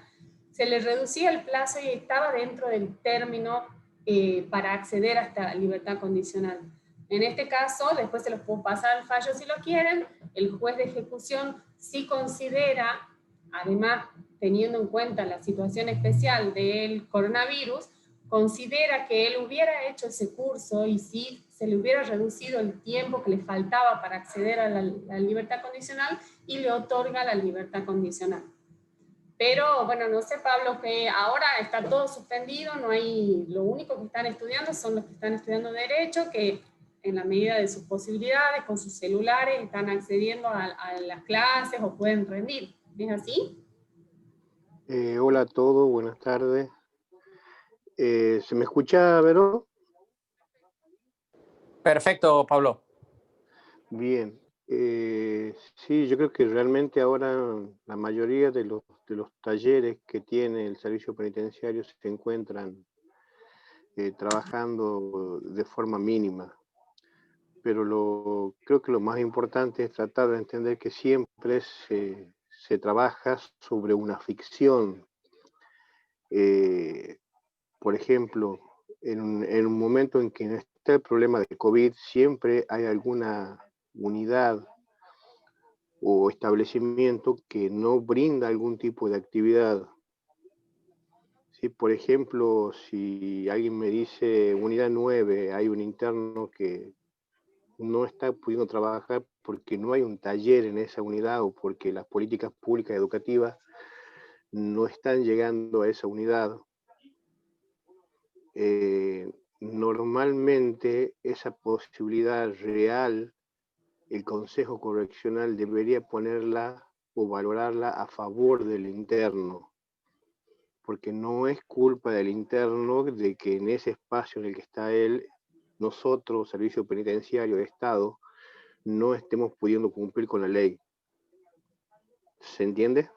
se le reducía el plazo y estaba dentro del término para acceder a esta libertad condicional. En este caso, después se los puedo pasar al fallo si lo quieren, el juez de ejecución sí considera, además teniendo en cuenta la situación especial del coronavirus, considera que él hubiera hecho ese curso y si se le hubiera reducido el tiempo que le faltaba para acceder a la libertad condicional y le otorga la libertad condicional. Pero bueno, no sé, Pablo, que ahora está todo suspendido, no hay, lo único que están estudiando son los que están estudiando Derecho, que en la medida de sus posibilidades, con sus celulares, están accediendo a las clases o pueden rendir. ¿Es así? Hola a todos, buenas tardes. ¿Se me escucha, Vero? Perfecto, Pablo. Bien. Sí, yo creo que realmente ahora la mayoría de los talleres que tiene el servicio penitenciario se encuentran trabajando de forma mínima. Pero creo que lo más importante es tratar de entender que siempre se trabaja sobre una ficción. Por ejemplo, en un momento en que no está el problema de COVID, siempre hay alguna unidad o establecimiento que no brinda algún tipo de actividad. ¿Sí? Por ejemplo, si alguien me dice unidad 9, hay un interno que no está pudiendo trabajar porque no hay un taller en esa unidad o porque las políticas públicas educativas no están llegando a esa unidad. Normalmente esa posibilidad real, el Consejo Correccional debería ponerla o valorarla a favor del interno, porque no es culpa del interno de que en ese espacio en el que está él, nosotros, Servicio Penitenciario de Estado, no estemos pudiendo cumplir con la ley. ¿Se entiende?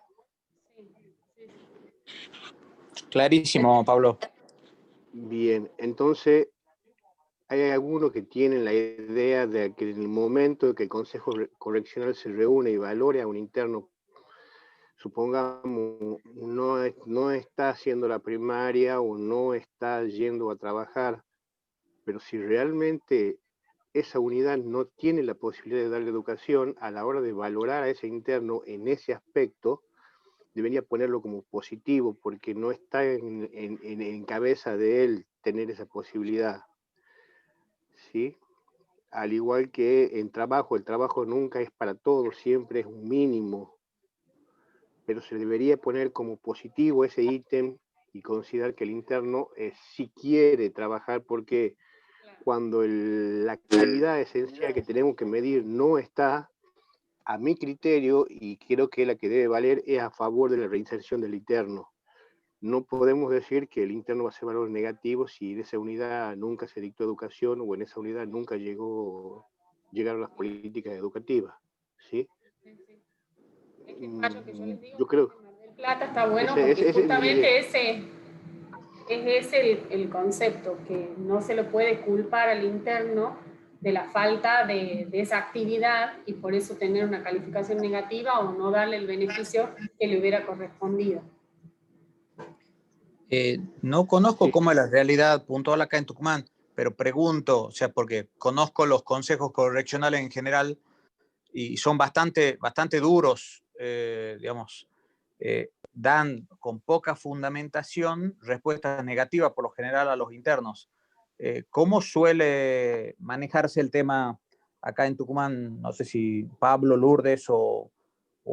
Clarísimo, Pablo. Bien, entonces hay algunos que tienen la idea de que en el momento que el Consejo Correccional se reúne y valore a un interno, supongamos, no está haciendo la primaria o no está yendo a trabajar, pero si realmente esa unidad no tiene la posibilidad de darle educación, a la hora de valorar a ese interno en ese aspecto, debería ponerlo como positivo, porque no está en cabeza de él tener esa posibilidad. ¿Sí? Al igual que en trabajo, el trabajo nunca es para todos, siempre es un mínimo, pero se debería poner como positivo ese ítem y considerar que el interno sí quiere trabajar, porque cuando la calidad esencial que tenemos que medir no está, a mi criterio, y creo que la que debe valer, es a favor de la reinserción del interno. No podemos decir que el interno va a ser valor negativo si en esa unidad nunca se dictó educación o en esa unidad nunca llegaron las políticas educativas, ¿sí? Es que el fallo que yo les digo, yo creo que Mar del Plata está bueno porque justamente ese es el concepto, que no se lo puede culpar al interno de la falta de esa actividad y por eso tener una calificación negativa o no darle el beneficio que le hubiera correspondido. No conozco cómo es la realidad puntual acá en Tucumán, pero pregunto, o sea, porque conozco los consejos correccionales en general y son bastante duros, digamos, dan con poca fundamentación respuestas negativas por lo general a los internos. ¿Cómo suele manejarse el tema acá en Tucumán? No sé si Pablo, Lourdes o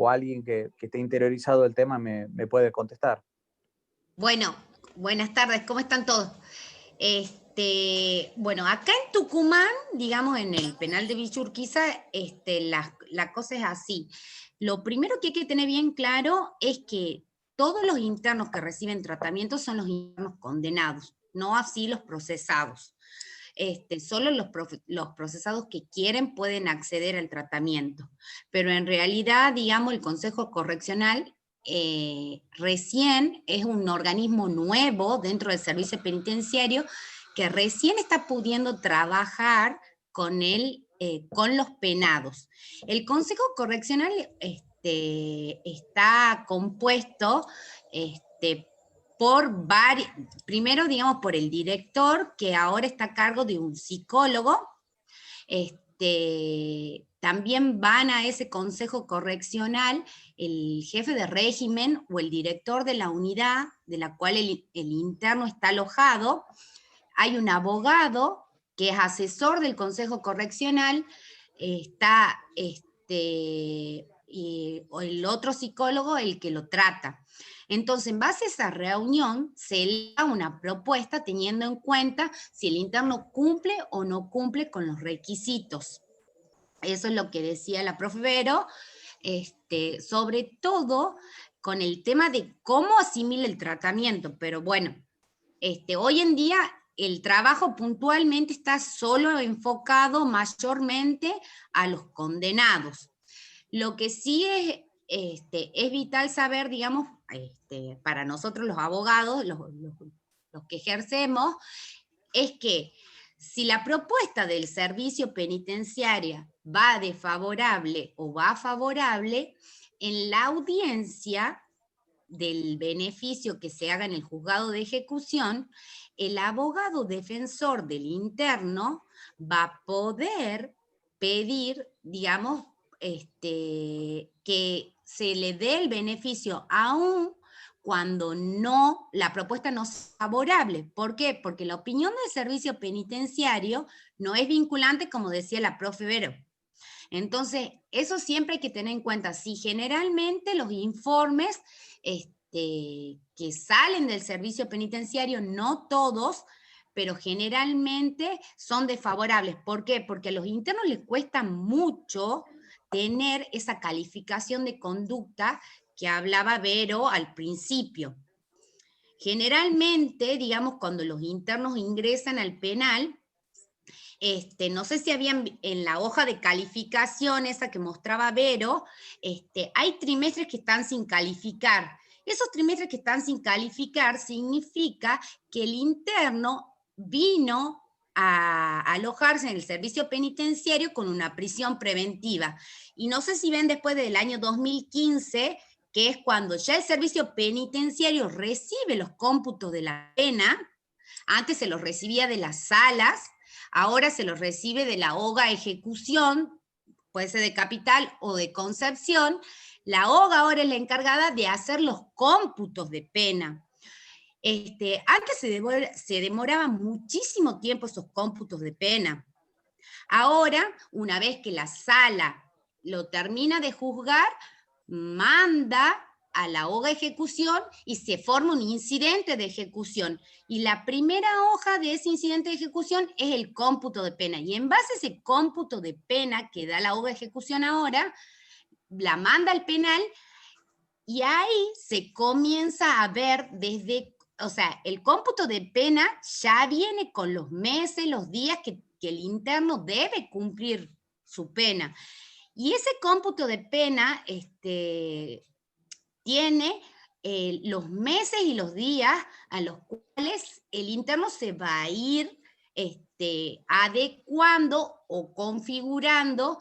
alguien que esté interiorizado del tema me puede contestar. Bueno, buenas tardes, ¿cómo están todos? Bueno, acá en Tucumán, digamos en el penal de Villa Urquiza, la cosa es así. Lo primero que hay que tener bien claro es que todos los internos que reciben tratamiento son los internos condenados, no así los procesados. Solo los procesados que quieren pueden acceder al tratamiento. Pero en realidad, digamos, el Consejo Correccional recién es un organismo nuevo dentro del servicio penitenciario que recién está pudiendo trabajar con los penados. El Consejo Correccional está compuesto primero, digamos, por el director, que ahora está a cargo de un psicólogo. También van a ese consejo correccional el jefe de régimen o el director de la unidad de la cual el interno está alojado. Hay un abogado que es asesor del consejo correccional, está o el otro psicólogo el que lo trata. Entonces, en base a esa reunión, se da una propuesta teniendo en cuenta si el interno cumple o no cumple con los requisitos. Eso es lo que decía la profe Vero, sobre todo con el tema de cómo asimila el tratamiento. Pero bueno, hoy en día el trabajo puntualmente está solo enfocado mayormente a los condenados. Lo que sí es vital saber, digamos, para nosotros los abogados, los que ejercemos, es que si la propuesta del servicio penitenciario va desfavorable o va favorable, en la audiencia del beneficio que se haga en el juzgado de ejecución, el abogado defensor del interno va a poder pedir, digamos, que se le dé el beneficio aún cuando la propuesta no es favorable. ¿Por qué? Porque la opinión del servicio penitenciario no es vinculante, como decía la profe Vero. Entonces, eso siempre hay que tener en cuenta. Si generalmente los informes que salen del servicio penitenciario, no todos, pero generalmente son desfavorables. ¿Por qué? Porque a los internos les cuesta mucho tener esa calificación de conducta que hablaba Vero al principio. Generalmente, digamos, cuando los internos ingresan al penal, no sé si habían en la hoja de calificación esa que mostraba Vero, hay trimestres que están sin calificar. Esos trimestres que están sin calificar significa que el interno vino a alojarse en el servicio penitenciario con una prisión preventiva. Y no sé si ven después del año 2015, que es cuando ya el servicio penitenciario recibe los cómputos de la pena. Antes se los recibía de las salas, ahora se los recibe de la OGA ejecución, puede ser de Capital o de Concepción. La OGA ahora es la encargada de hacer los cómputos de pena. Antes se demoraba muchísimo tiempo esos cómputos de pena. Ahora, una vez que la sala lo termina de juzgar, manda a la hoja de ejecución y se forma un incidente de ejecución. Y la primera hoja de ese incidente de ejecución es el cómputo de pena. Y en base a ese cómputo de pena que da la hoja de ejecución ahora, la manda al penal y ahí se comienza a ver desde, o sea, el cómputo de pena ya viene con los meses, los días que el interno debe cumplir su pena. Y ese cómputo de pena tiene los meses y los días a los cuales el interno se va a ir adecuando o configurando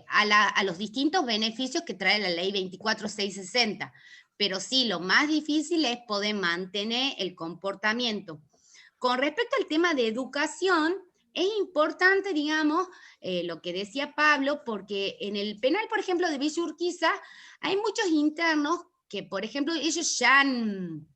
a los distintos beneficios que trae la ley 24660. Pero sí, lo más difícil es poder mantener el comportamiento. Con respecto al tema de educación, es importante, digamos, lo que decía Pablo, porque en el penal, por ejemplo, de Villa Urquiza, hay muchos internos que, por ejemplo, ellos ya han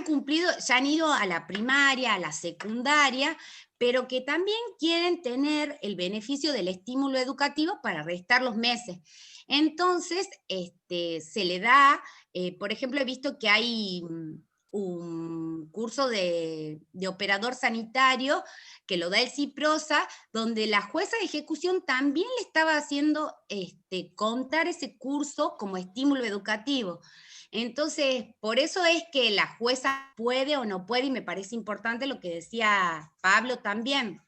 cumplido, ya han ido a la primaria, a la secundaria, pero que también quieren tener el beneficio del estímulo educativo para restar los meses. Entonces, se le da, por ejemplo, he visto que hay un curso de operador sanitario que lo da el CIPROSA, donde la jueza de ejecución también le estaba haciendo contar ese curso como estímulo educativo. Entonces, por eso es que la jueza puede o no puede, y me parece importante lo que decía Pablo también,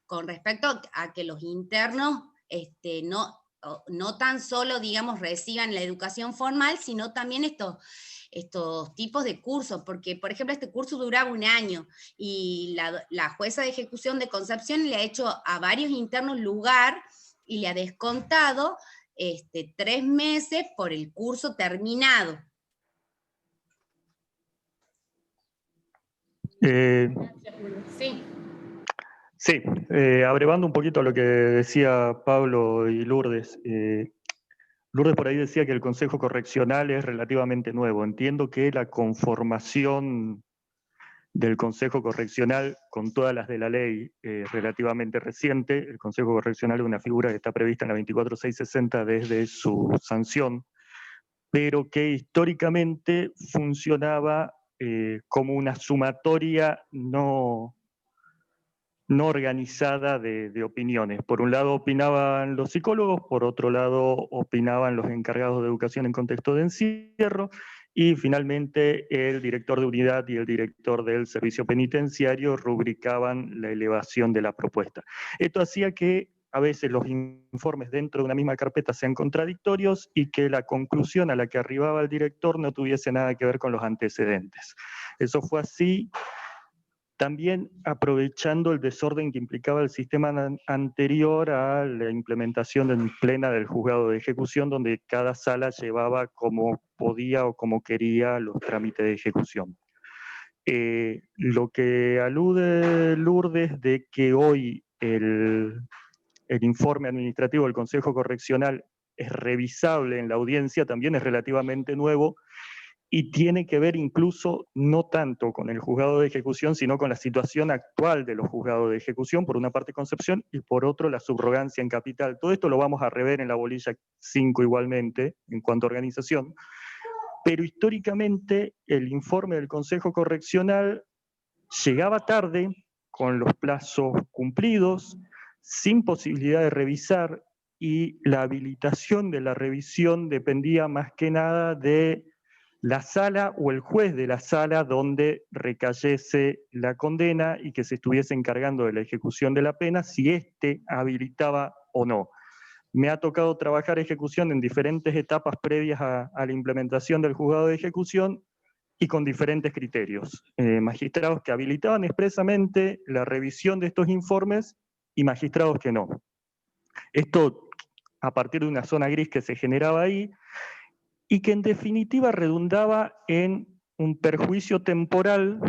con respecto a que los internos no tan solo, digamos, reciban la educación formal, sino también estos tipos de cursos, porque, por ejemplo, este curso duraba 1 año, y la jueza de ejecución de Concepción le ha hecho a varios internos lugar, y le ha descontado 3 meses por el curso terminado. Sí. Sí, abrevando un poquito a lo que decía Pablo y Lourdes. Lourdes por ahí decía que el Consejo Correccional es relativamente nuevo. Entiendo que la conformación del Consejo Correccional con todas las de la ley es relativamente reciente. El Consejo Correccional es una figura que está prevista en la 24660 desde su sanción, pero que históricamente funcionaba como una sumatoria no organizada de opiniones. Por un lado opinaban los psicólogos, por otro lado opinaban los encargados de educación en contexto de encierro, y finalmente el director de unidad y el director del servicio penitenciario rubricaban la elevación de la propuesta. Esto hacía que a veces los informes dentro de una misma carpeta sean contradictorios y que la conclusión a la que arribaba el director no tuviese nada que ver con los antecedentes. Eso fue así también aprovechando el desorden que implicaba el sistema anterior a la implementación plena del juzgado de ejecución, donde cada sala llevaba como podía o como quería los trámites de ejecución. Lo que alude Lourdes de que hoy el informe administrativo del Consejo Correccional es revisable en la audiencia también es relativamente nuevo, y tiene que ver incluso no tanto con el juzgado de ejecución, sino con la situación actual de los juzgados de ejecución, por una parte Concepción, y por otro la subrogancia en capital. Todo esto lo vamos a rever en la bolilla 5 igualmente, en cuanto a organización, pero históricamente el informe del Consejo Correccional llegaba tarde, con los plazos cumplidos, sin posibilidad de revisar, y la habilitación de la revisión dependía más que nada de la sala o el juez de la sala donde recayese la condena y que se estuviese encargando de la ejecución de la pena, si éste habilitaba o no. Me ha tocado trabajar ejecución en diferentes etapas previas a la implementación del juzgado de ejecución y con diferentes criterios. Magistrados que habilitaban expresamente la revisión de estos informes y magistrados que no. Esto a partir de una zona gris que se generaba ahí, y que en definitiva redundaba en un perjuicio temporal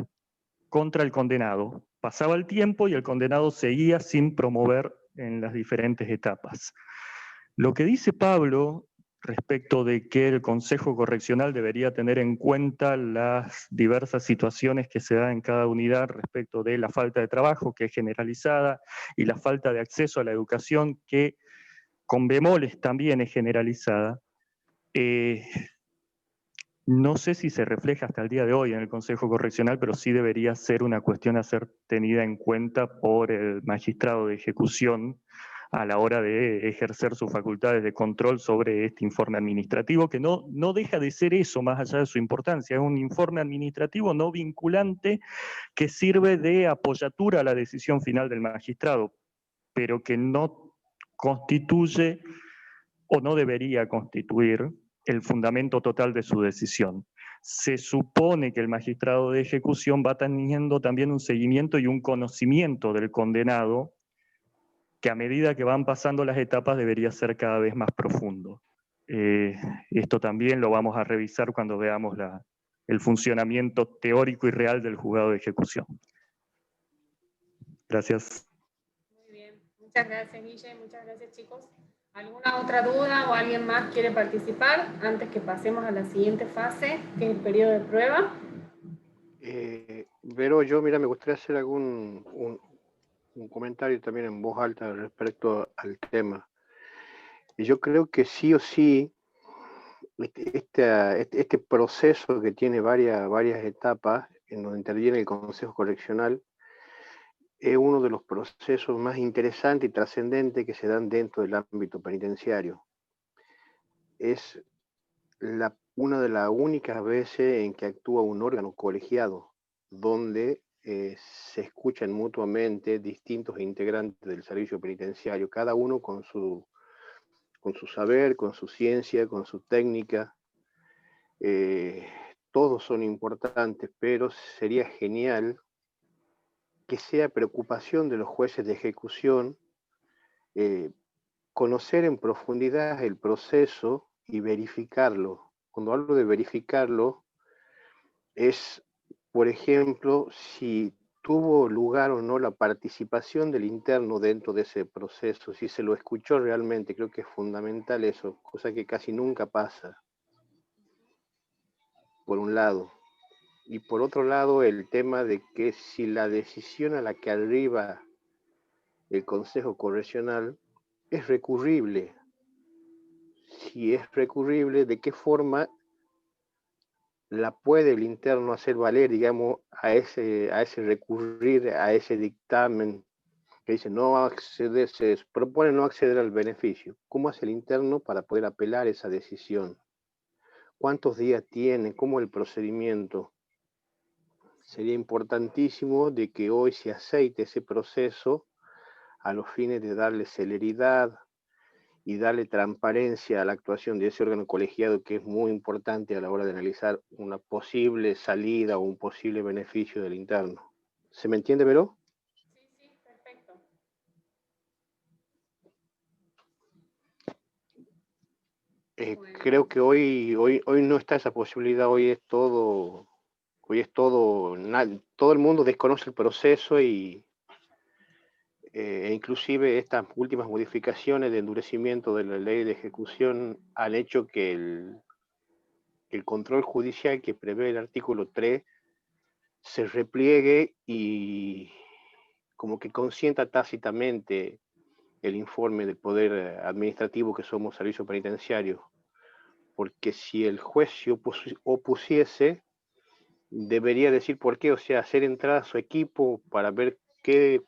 contra el condenado. Pasaba el tiempo y el condenado seguía sin promover en las diferentes etapas. Lo que dice Pablo respecto de que el Consejo Correccional debería tener en cuenta las diversas situaciones que se dan en cada unidad respecto de la falta de trabajo, que es generalizada, y la falta de acceso a la educación, que con bemoles también es generalizada, No sé si se refleja hasta el día de hoy en el Consejo Correccional, pero sí debería ser una cuestión a ser tenida en cuenta por el magistrado de ejecución a la hora de ejercer sus facultades de control sobre este informe administrativo, que no deja de ser eso más allá de su importancia. Es un informe administrativo no vinculante que sirve de apoyatura a la decisión final del magistrado, pero que no constituye o no debería constituir el fundamento total de su decisión. Se supone que el magistrado de ejecución va teniendo también un seguimiento y un conocimiento del condenado, que a medida que van pasando las etapas debería ser cada vez más profundo. Esto también lo vamos a revisar cuando veamos el funcionamiento teórico y real del juzgado de ejecución. Gracias. Muy bien, muchas gracias, Guille, muchas gracias, chicos. ¿Alguna otra duda o alguien más quiere participar antes que pasemos a la siguiente fase, que es el periodo de prueba? Vero, yo, mira, me gustaría hacer un comentario también en voz alta respecto al tema. Y yo creo que sí o sí, este proceso que tiene varias etapas, en donde interviene el Consejo Correccional, es uno de los procesos más interesantes y trascendentes que se dan dentro del ámbito penitenciario. Es una de las únicas veces en que actúa un órgano colegiado, donde se escuchan mutuamente distintos integrantes del servicio penitenciario, cada uno con su saber, con su ciencia, con su técnica. Todos son importantes, pero sería genial que sea preocupación de los jueces de ejecución conocer en profundidad el proceso y verificarlo. Cuando hablo de verificarlo, es, por ejemplo, si tuvo lugar o no la participación del interno dentro de ese proceso, si se lo escuchó realmente. Creo que es fundamental eso, cosa que casi nunca pasa, por un lado. Y por otro lado, el tema de que si la decisión a la que arriba el Consejo Correccional es recurrible. Si es recurrible, ¿de qué forma la puede el interno hacer valer, digamos, a ese recurrir a ese dictamen que dice no acceder, se propone no acceder al beneficio? ¿Cómo hace el interno para poder apelar esa decisión? ¿Cuántos días tiene? ¿Cómo el procedimiento? Sería importantísimo de que hoy se aceite ese proceso a los fines de darle celeridad y darle transparencia a la actuación de ese órgano colegiado, que es muy importante a la hora de analizar una posible salida o un posible beneficio del interno. ¿Se me entiende, Vero? Sí, perfecto. Creo que hoy no está esa posibilidad. Todo el mundo desconoce el proceso e inclusive estas últimas modificaciones de endurecimiento de la ley de ejecución han hecho que el control judicial que prevé el artículo 3 se repliegue y como que consienta tácitamente el informe del Poder Administrativo que somos servicio penitenciario. Porque si el juez se opusiese, debería decir por qué, o sea, hacer entrar a su equipo para ver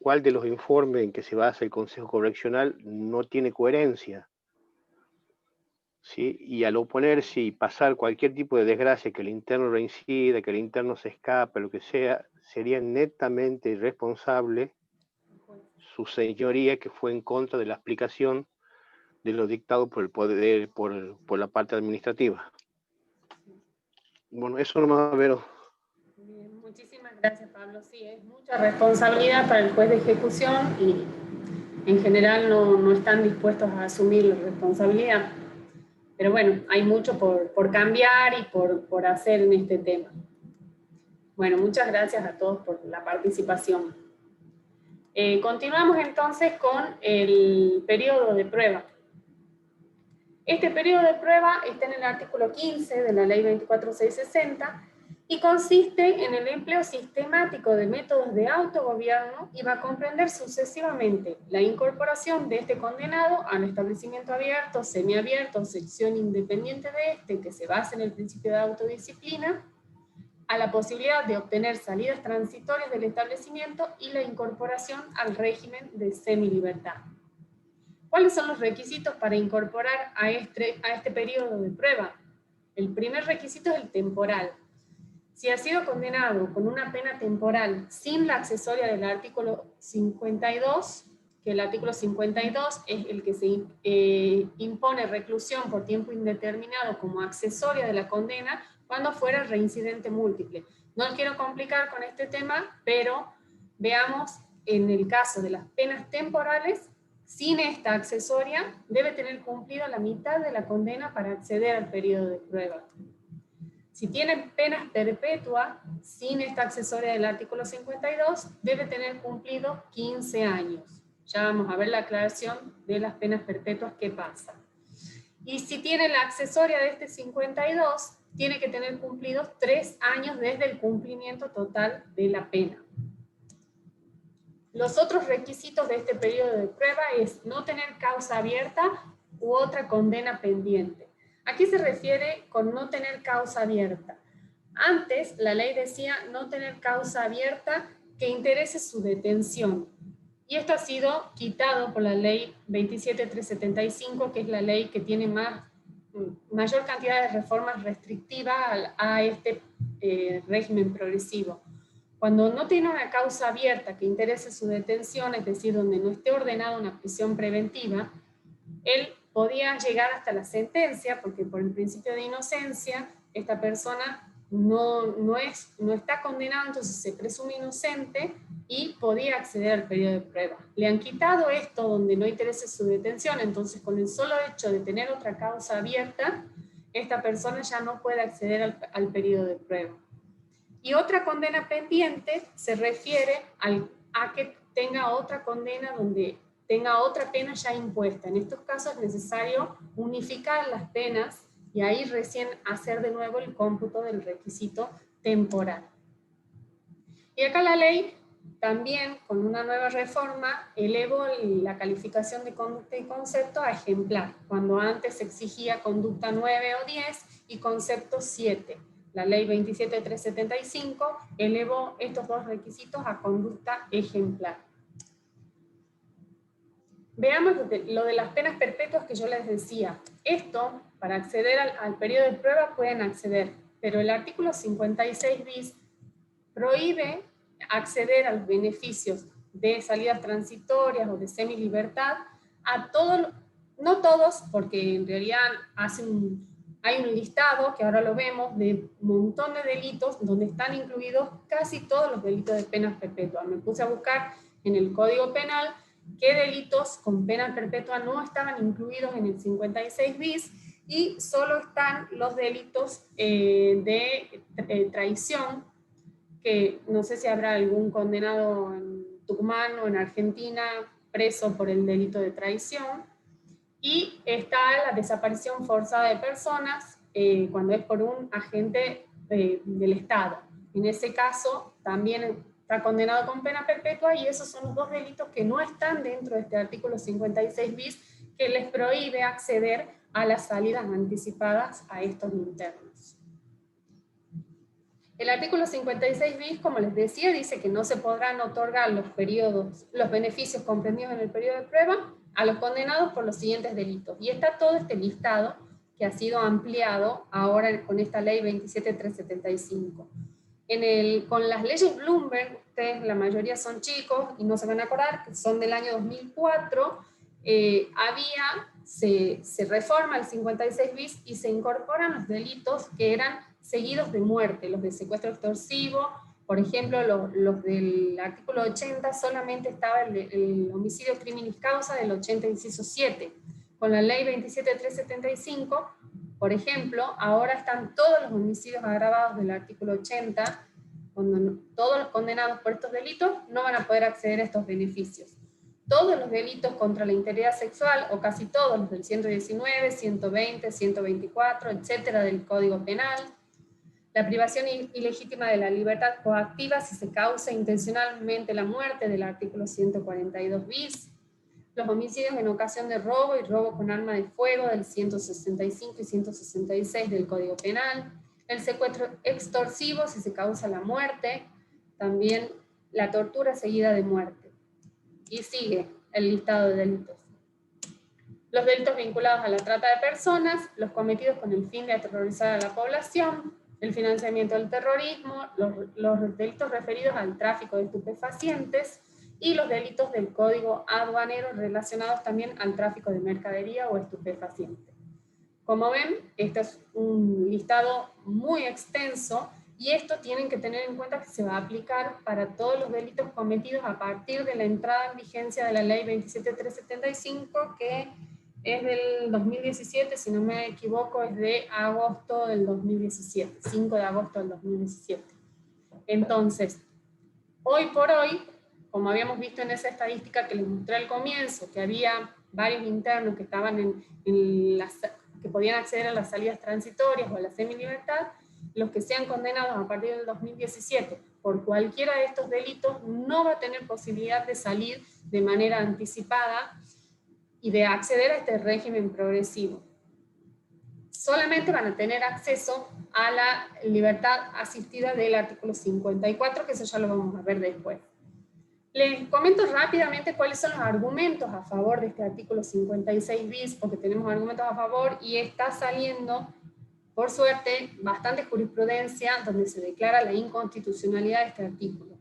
cuál de los informes en que se basa el Consejo Correccional no tiene coherencia. ¿Sí? Y al oponerse y pasar cualquier tipo de desgracia, que el interno reincida, que el interno se escape, lo que sea, sería netamente irresponsable su señoría, que fue en contra de la aplicación de lo dictado por el poder, por la parte administrativa. Bueno, eso nomás, Vero. Bien, muchísimas gracias, Pablo. Sí, es mucha responsabilidad para el juez de ejecución y en general no están dispuestos a asumir la responsabilidad. Pero bueno, hay mucho por cambiar y por hacer en este tema. Bueno, muchas gracias a todos por la participación. Continuamos entonces con el periodo de prueba. Este periodo de prueba está en el artículo 15 de la ley 24660 y consiste en el empleo sistemático de métodos de autogobierno y va a comprender sucesivamente la incorporación de este condenado al establecimiento abierto, semiabierto o sección independiente de este, que se basa en el principio de autodisciplina, a la posibilidad de obtener salidas transitorias del establecimiento y la incorporación al régimen de semilibertad. ¿Cuáles son los requisitos para incorporar a este periodo de prueba? El primer requisito es el temporal. Si ha sido condenado con una pena temporal sin la accesoria del artículo 52, que el artículo 52 es el que se impone reclusión por tiempo indeterminado como accesoria de la condena cuando fuera reincidente múltiple. No quiero complicar con este tema, pero veamos en el caso de las penas temporales, sin esta accesoria debe tener cumplido la mitad de la condena para acceder al periodo de prueba. Si tiene penas perpetua, sin esta accesoria del artículo 52, debe tener cumplido 15 años. Ya vamos a ver la aclaración de las penas perpetuas, qué pasa. Y si tiene la accesoria de este 52, tiene que tener cumplidos 3 años desde el cumplimiento total de la pena. Los otros requisitos de este periodo de prueba es no tener causa abierta u otra condena pendiente. ¿A qué se refiere con no tener causa abierta? Antes la ley decía no tener causa abierta que interese su detención. Y esto ha sido quitado por la ley 27375, que es la ley que tiene mayor cantidad de reformas restrictivas a este régimen progresivo. Cuando no tiene una causa abierta que interese su detención, es decir, donde no esté ordenada una prisión preventiva, él podía llegar hasta la sentencia, porque por el principio de inocencia, esta persona no está condenada, entonces se presume inocente y podía acceder al periodo de prueba. Le han quitado esto donde no interese su detención, entonces con el solo hecho de tener otra causa abierta, esta persona ya no puede acceder al periodo de prueba. Y otra condena pendiente se refiere a que tenga otra condena donde tenga otra pena ya impuesta. En estos casos es necesario unificar las penas y ahí recién hacer de nuevo el cómputo del requisito temporal. Y acá la ley también, con una nueva reforma, elevó la calificación de conducta y concepto a ejemplar, cuando antes se exigía conducta 9 o 10 y concepto 7. La ley 27375 elevó estos dos requisitos a conducta ejemplar. Veamos lo de las penas perpetuas que yo les decía. Esto, para acceder al periodo de prueba pueden acceder, pero el artículo 56 bis prohíbe acceder a los beneficios de salidas transitorias o de semilibertad a todos, no todos, porque en realidad hay un listado, que ahora lo vemos, de un montón de delitos donde están incluidos casi todos los delitos de penas perpetuas. Me puse a buscar en el Código Penal qué delitos con pena perpetua no estaban incluidos en el 56 bis y solo están los delitos de traición, que no sé si habrá algún condenado en Tucumán o en Argentina preso por el delito de traición, y está la desaparición forzada de personas cuando es por un agente del Estado. En ese caso también está condenado con pena perpetua y esos son los dos delitos que no están dentro de este artículo 56 bis que les prohíbe acceder a las salidas anticipadas a estos internos. El artículo 56 bis, como les decía, dice que no se podrán otorgar los beneficios comprendidos en el periodo de prueba a los condenados por los siguientes delitos. Y está todo este listado que ha sido ampliado ahora con esta ley 27375. Con las leyes Bloomberg, ustedes la mayoría son chicos y no se van a acordar, que son del año 2004, se reforma el 56 bis y se incorporan los delitos que eran seguidos de muerte, los de secuestro extorsivo. Por ejemplo, los del artículo 80 solamente estaba el homicidio criminis causa del 80 inciso 7. Con la ley 27375, por ejemplo, ahora están todos los homicidios agravados del artículo 80, cuando todos los condenados por estos delitos no van a poder acceder a estos beneficios. Todos los delitos contra la integridad sexual, o casi todos los del 119, 120, 124, etcétera, del Código Penal, la privación ilegítima de la libertad coactiva si se causa intencionalmente la muerte, del artículo 142 bis, los homicidios en ocasión de robo y robo con arma de fuego, del 165 y 166 del Código Penal, el secuestro extorsivo si se causa la muerte, también la tortura seguida de muerte. Y sigue el listado de delitos. Los delitos vinculados a la trata de personas, los cometidos con el fin de aterrorizar a la población, el financiamiento del terrorismo, los delitos referidos al tráfico de estupefacientes y los delitos del Código Aduanero relacionados también al tráfico de mercadería o estupefacientes. Como ven, este es un listado muy extenso y esto tienen que tener en cuenta que se va a aplicar para todos los delitos cometidos a partir de la entrada en vigencia de la Ley 27375, que es del 2017, si no me equivoco, es de agosto del 2017, 5 de agosto del 2017. Entonces, hoy por hoy, como habíamos visto en esa estadística que les mostré al comienzo, que había varios internos que estaban que podían acceder a las salidas transitorias o a la semilibertad, los que sean condenados a partir del 2017 por cualquiera de estos delitos no va a tener posibilidad de salir de manera anticipada y de acceder a este régimen progresivo. Solamente van a tener acceso a la libertad asistida del artículo 54, que eso ya lo vamos a ver después. Les comento rápidamente cuáles son los argumentos a favor de este artículo 56 bis, porque tenemos argumentos a favor y está saliendo, por suerte, bastante jurisprudencia donde se declara la inconstitucionalidad de este artículo.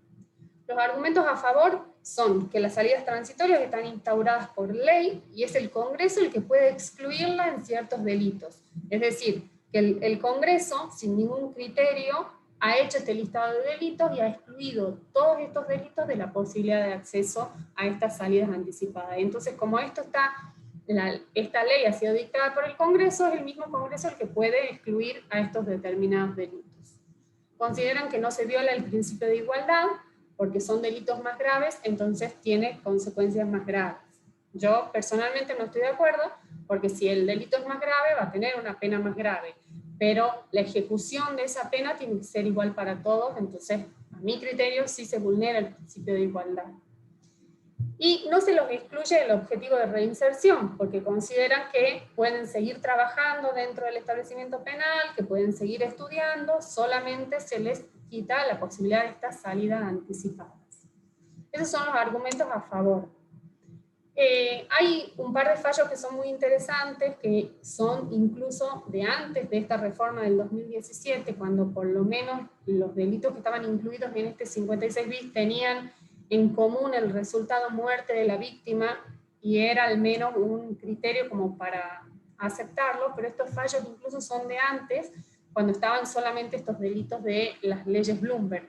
Los argumentos a favor son que las salidas transitorias están instauradas por ley y es el Congreso el que puede excluirla en ciertos delitos. Es decir, que el Congreso, sin ningún criterio, ha hecho este listado de delitos y ha excluido todos estos delitos de la posibilidad de acceso a estas salidas anticipadas. Entonces, como esta ley ha sido dictada por el Congreso, es el mismo Congreso el que puede excluir a estos determinados delitos. Consideran que no se viola el principio de igualdad, porque son delitos más graves, entonces tiene consecuencias más graves. Yo personalmente no estoy de acuerdo, porque si el delito es más grave, va a tener una pena más grave, pero la ejecución de esa pena tiene que ser igual para todos, entonces a mi criterio sí se vulnera el principio de igualdad. Y no se los excluye el objetivo de reinserción, porque consideran que pueden seguir trabajando dentro del establecimiento penal, que pueden seguir estudiando, solamente se les quita la posibilidad de estas salidas anticipadas. Esos son los argumentos a favor. Hay un par de fallos que son muy interesantes, que son incluso de antes de esta reforma del 2017, cuando por lo menos los delitos que estaban incluidos en este 56 bis tenían en común el resultado muerte de la víctima, y era al menos un criterio como para aceptarlo, pero estos fallos incluso son de antes, cuando estaban solamente estos delitos de las leyes Bloomberg,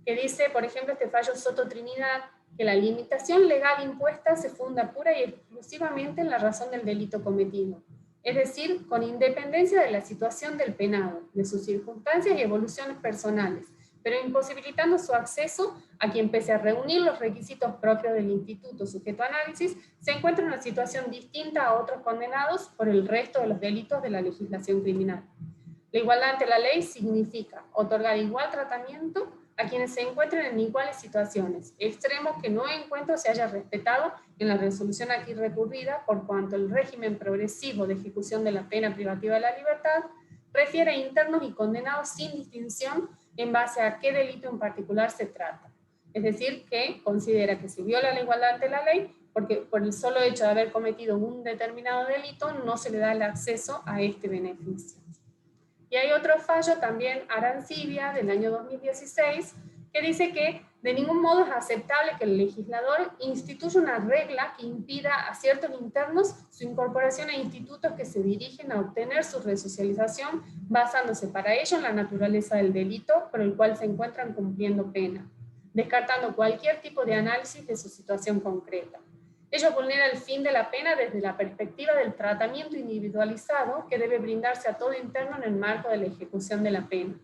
que dice, por ejemplo, este fallo Soto Trinidad, que la limitación legal impuesta se funda pura y exclusivamente en la razón del delito cometido, es decir, con independencia de la situación del penado, de sus circunstancias y evoluciones personales, pero imposibilitando su acceso a quien, pese a reunir los requisitos propios del instituto sujeto a análisis, se encuentra en una situación distinta a otros condenados por el resto de los delitos de la legislación criminal. La igualdad ante la ley significa otorgar igual tratamiento a quienes se encuentren en iguales situaciones, extremos que no encuentro se haya respetado en la resolución aquí recurrida, por cuanto el régimen progresivo de ejecución de la pena privativa de la libertad refiere a internos y condenados sin distinción en base a qué delito en particular se trata. Es decir, que considera que se viola la igualdad ante la ley porque por el solo hecho de haber cometido un determinado delito no se le da el acceso a este beneficio. Y hay otro fallo también, Arancibia, del año 2016, que dice que de ningún modo es aceptable que el legislador instituya una regla que impida a ciertos internos su incorporación a institutos que se dirigen a obtener su resocialización basándose para ello en la naturaleza del delito por el cual se encuentran cumpliendo pena, descartando cualquier tipo de análisis de su situación concreta. Ello vulnera el fin de la pena desde la perspectiva del tratamiento individualizado que debe brindarse a todo interno en el marco de la ejecución de la pena.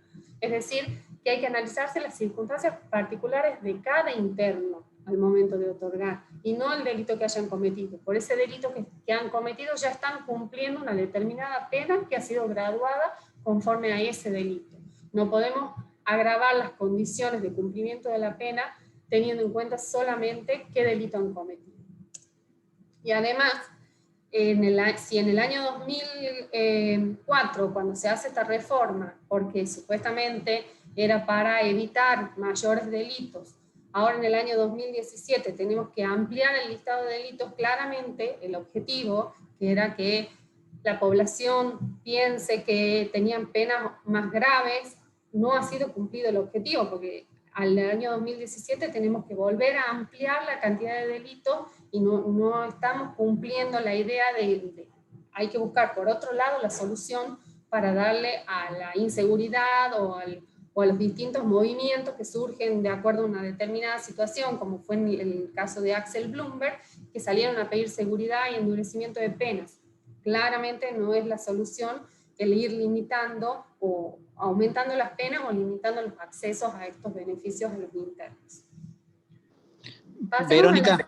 Es decir, que hay que analizarse las circunstancias particulares de cada interno al momento de otorgar, y no el delito que hayan cometido. Por ese delito que han cometido ya están cumpliendo una determinada pena que ha sido graduada conforme a ese delito. No podemos agravar las condiciones de cumplimiento de la pena teniendo en cuenta solamente qué delito han cometido. Y además, si en el año 2004, cuando se hace esta reforma, porque supuestamente era para evitar mayores delitos, ahora en el año 2017 tenemos que ampliar el listado de delitos, claramente el objetivo, que era que la población piense que tenían penas más graves, no ha sido cumplido el objetivo, porque al año 2017 tenemos que volver a ampliar la cantidad de delitos y no estamos cumpliendo la idea hay que buscar por otro lado la solución para darle a la inseguridad o a los distintos movimientos que surgen de acuerdo a una determinada situación, como fue en el caso de Axel Bloomberg, que salieron a pedir seguridad y endurecimiento de penas. Claramente no es la solución el ir limitando o aumentando las penas o limitando los accesos a estos beneficios a los internos. Verónica,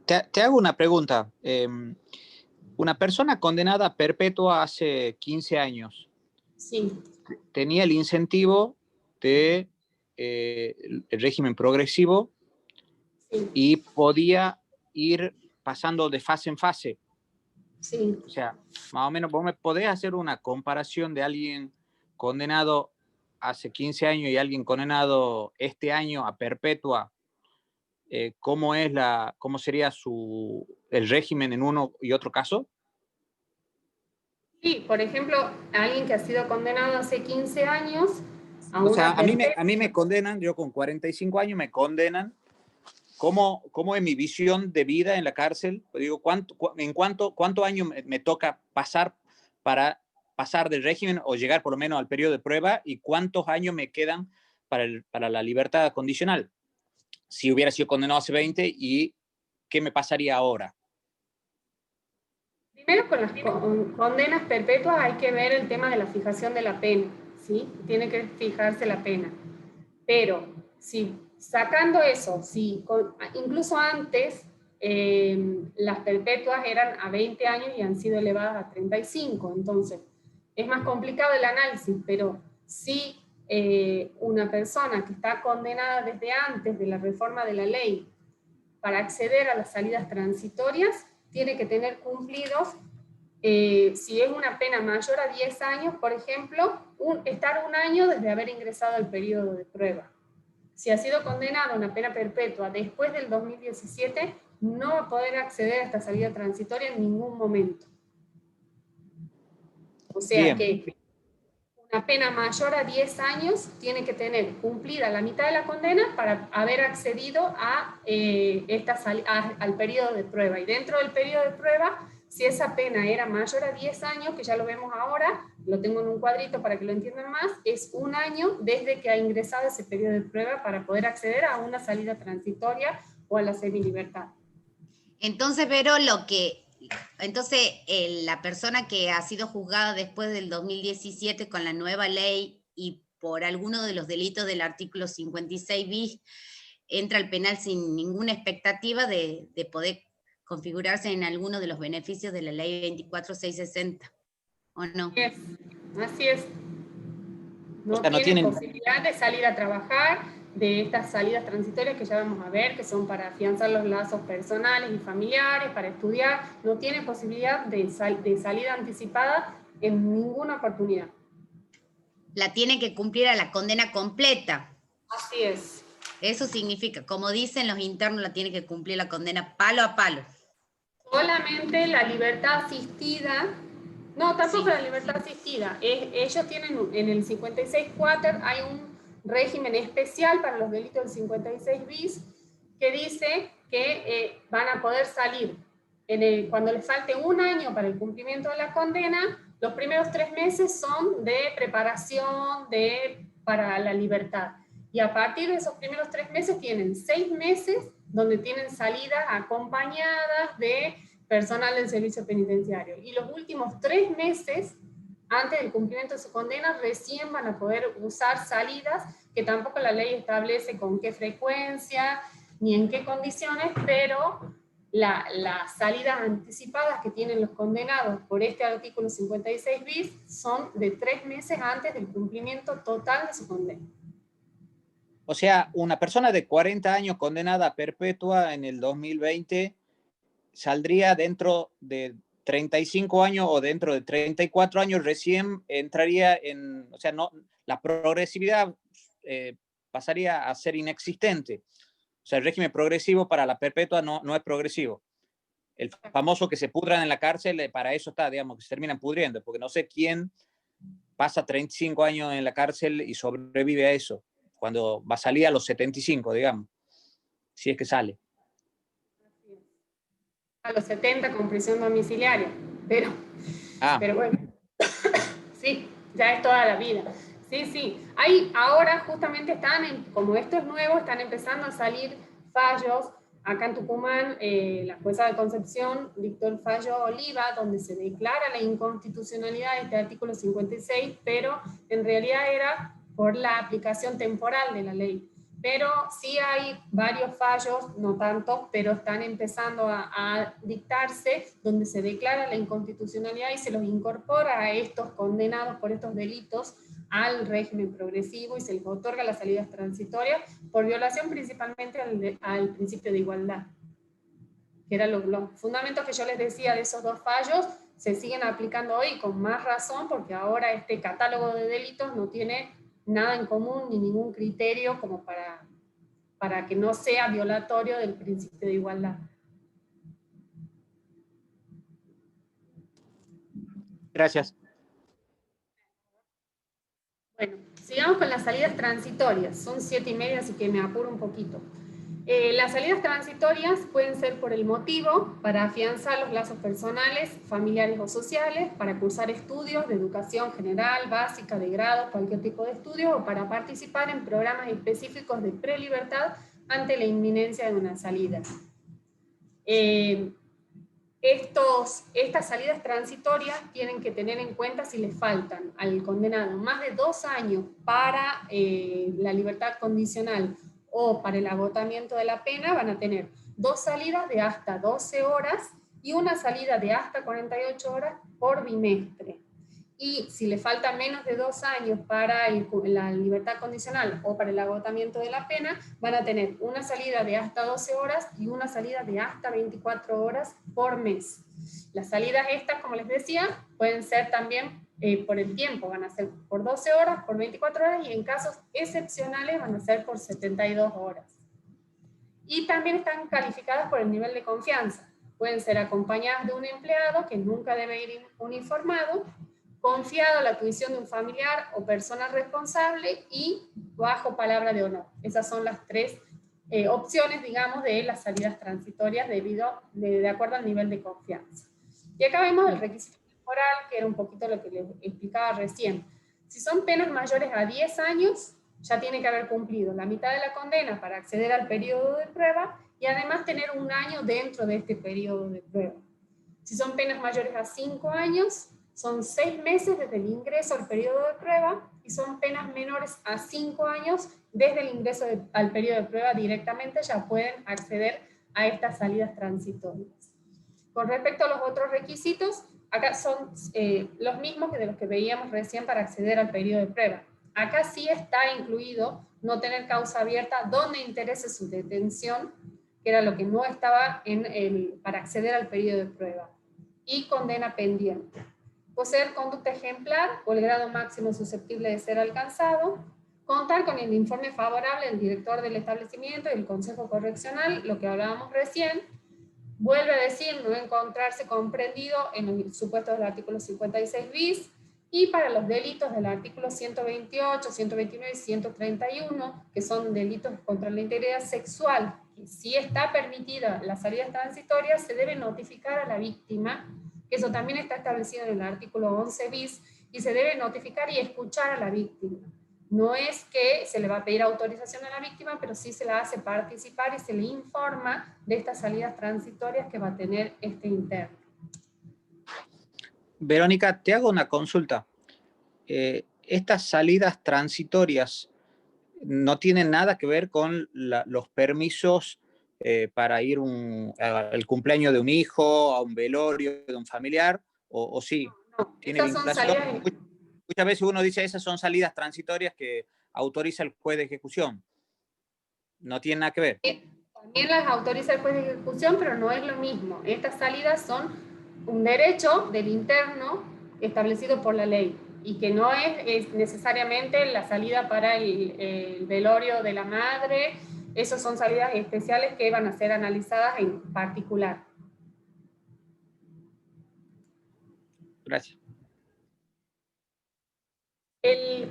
te hago una pregunta. Una persona condenada a perpetua hace 15 años, sí, tenía el incentivo de el régimen progresivo, sí, y podía ir pasando de fase en fase. Sí. O sea, más o menos, ¿vos me podés hacer una comparación de alguien condenado hace 15 años y alguien condenado este año a perpetua? ¿Cómo sería el régimen en uno y otro caso? Sí, por ejemplo, alguien que ha sido condenado hace 15 años a o sea, a mí me condenan, yo con 45 años me condenan. ¿Cómo es mi visión de vida en la cárcel? Digo, ¿cuánto año me toca pasar para pasar del régimen o llegar por lo menos al periodo de prueba? ¿Y cuántos años me quedan para la libertad condicional? Si hubiera sido condenado hace 20, ¿y qué me pasaría ahora? Primero, con las condenas perpetuas hay que ver el tema de la fijación de la pena, ¿sí? Tiene que fijarse la pena. Pero, si sacando eso, incluso antes las perpetuas eran a 20 años y han sido elevadas a 35, entonces es más complicado el análisis, pero si una persona que está condenada desde antes de la reforma de la ley para acceder a las salidas transitorias, tiene que tener cumplidos, si es una pena mayor a 10 años, por ejemplo, estar un año desde haber ingresado al periodo de prueba. Si ha sido condenado a una pena perpetua después del 2017, no va a poder acceder a esta salida transitoria en ningún momento. O sea que una pena mayor a 10 años tiene que tener cumplida la mitad de la condena para haber accedido al periodo de prueba. Y dentro del periodo de prueba, si esa pena era mayor a 10 años, que ya lo vemos ahora, lo tengo en un cuadrito para que lo entiendan más, es un año desde que ha ingresado ese periodo de prueba para poder acceder a una salida transitoria o a la semilibertad. Entonces, Vero, la persona que ha sido juzgada después del 2017 con la nueva ley y por alguno de los delitos del artículo 56 bis, entra al penal sin ninguna expectativa de poder configurarse en alguno de los beneficios de la ley 24660, ¿o no? Así es. No tienen posibilidad de salir a trabajar, de estas salidas transitorias que ya vamos a ver, que son para afianzar los lazos personales y familiares, para estudiar, no tienen posibilidad de salida anticipada en ninguna oportunidad. La tiene que cumplir a la condena completa. Así es. Eso significa, como dicen los internos, la tiene que cumplir la condena palo a palo. Solamente la libertad asistida, no, tampoco la libertad asistida, ellos tienen en el 56.4 hay un régimen especial para los delitos del 56 bis que dice que van a poder salir cuando les falte un año para el cumplimiento de la condena. Los primeros 3 meses son de preparación para la libertad, y a partir de esos primeros 3 meses tienen 6 meses donde tienen salidas acompañadas de personal del servicio penitenciario, y los últimos 3 meses antes del cumplimiento de su condena recién van a poder usar salidas que tampoco la ley establece con qué frecuencia ni en qué condiciones, pero las salidas anticipadas que tienen los condenados por este artículo 56 bis son de 3 meses antes del cumplimiento total de su condena. O sea, una persona de 40 años condenada a perpetua en el 2020 saldría dentro de 35 años o dentro de 34 años recién entraría en, o sea, no, la progresividad pasaría a ser inexistente. O sea, el régimen progresivo para la perpetua no es progresivo. El famoso que se pudran en la cárcel, para eso está, digamos, que se terminan pudriendo, porque no sé quién pasa 35 años en la cárcel y sobrevive a eso, cuando va a salir a los 75, digamos, si es que sale. A los 70 con prisión domiciliaria, pero bueno, sí, ya es toda la vida. Sí. Ahora justamente como esto es nuevo, están empezando a salir fallos. Acá en Tucumán, la jueza de Concepción dictó el fallo Oliva, donde se declara la inconstitucionalidad de este artículo 56, pero en realidad era por la aplicación temporal de la ley. Pero sí hay varios fallos, no tantos, pero están empezando a dictarse, donde se declara la inconstitucionalidad y se los incorpora a estos condenados por estos delitos al régimen progresivo y se les otorga las salidas transitorias por violación principalmente al principio de igualdad. Que eran los fundamentos que yo les decía de esos dos fallos, se siguen aplicando hoy con más razón, porque ahora este catálogo de delitos no tiene nada en común ni ningún criterio como para que no sea violatorio del principio de igualdad. Gracias. Bueno, sigamos con las salidas transitorias. Son 7:30, así que me apuro un poquito. Las salidas transitorias pueden ser por el motivo, para afianzar los lazos personales, familiares o sociales, para cursar estudios de educación general, básica, de grado, cualquier tipo de estudio, o para participar en programas específicos de prelibertad ante la inminencia de una salida. Estas salidas transitorias tienen que tener en cuenta si le faltan al condenado más de 2 años para la libertad condicional o para el agotamiento de la pena, van a tener 2 salidas de hasta 12 horas y una salida de hasta 48 horas por bimestre. Y si le falta menos de 2 años para la libertad condicional o para el agotamiento de la pena, van a tener una salida de hasta 12 horas y una salida de hasta 24 horas por mes. Las salidas estas, como les decía, pueden ser también por el tiempo, van a ser por 12 horas, por 24 horas y en casos excepcionales van a ser por 72 horas. Y también están calificadas por el nivel de confianza. Pueden ser acompañadas de un empleado que nunca debe ir uniformado, confiado a la tuición de un familiar o persona responsable y bajo palabra de honor. Esas son las 3 opciones, digamos, de las salidas transitorias de acuerdo al nivel de confianza. Y acá vemos el requisito temporal, que era un poquito lo que les explicaba recién. Si son penas mayores a 10 años, ya tiene que haber cumplido la mitad de la condena para acceder al periodo de prueba y además tener 1 año dentro de este periodo de prueba. Si son penas mayores a 5 años, son 6 meses desde el ingreso al periodo de prueba y son penas menores a 5 años desde el ingreso al periodo de prueba directamente ya pueden acceder a estas salidas transitorias. Con respecto a los otros requisitos, acá son los mismos que de los que veíamos recién para acceder al periodo de prueba. Acá sí está incluido no tener causa abierta donde interese su detención, que era lo que no estaba para acceder al periodo de prueba, y condena pendiente. Poseer conducta ejemplar o el grado máximo susceptible de ser alcanzado, contar con el informe favorable del director del establecimiento y el consejo correccional, lo que hablábamos recién. Vuelve a decir no encontrarse comprendido en los supuestos del artículo 56 bis, y para los delitos del artículo 128, 129 y 131, que son delitos contra la integridad sexual, que si está permitida la salida transitoria, se debe notificar a la víctima, que eso también está establecido en el artículo 11 bis, y se debe notificar y escuchar a la víctima. No es que se le va a pedir autorización a la víctima, pero sí se la hace participar y se le informa de estas salidas transitorias que va a tener este interno. Verónica, te hago una consulta. Estas salidas transitorias no tienen nada que ver con los permisos para ir al cumpleaños de un hijo, a un velorio de un familiar, o sí, No, tiene esas son vinculación. salidas... Muchas veces uno dice, esas son salidas transitorias que autoriza el juez de ejecución. No tiene nada que ver. También las autoriza el juez de ejecución, pero no es lo mismo. Estas salidas son un derecho del interno establecido por la ley y que no es necesariamente la salida para el velorio de la madre. Esas son salidas especiales que van a ser analizadas en particular. Gracias.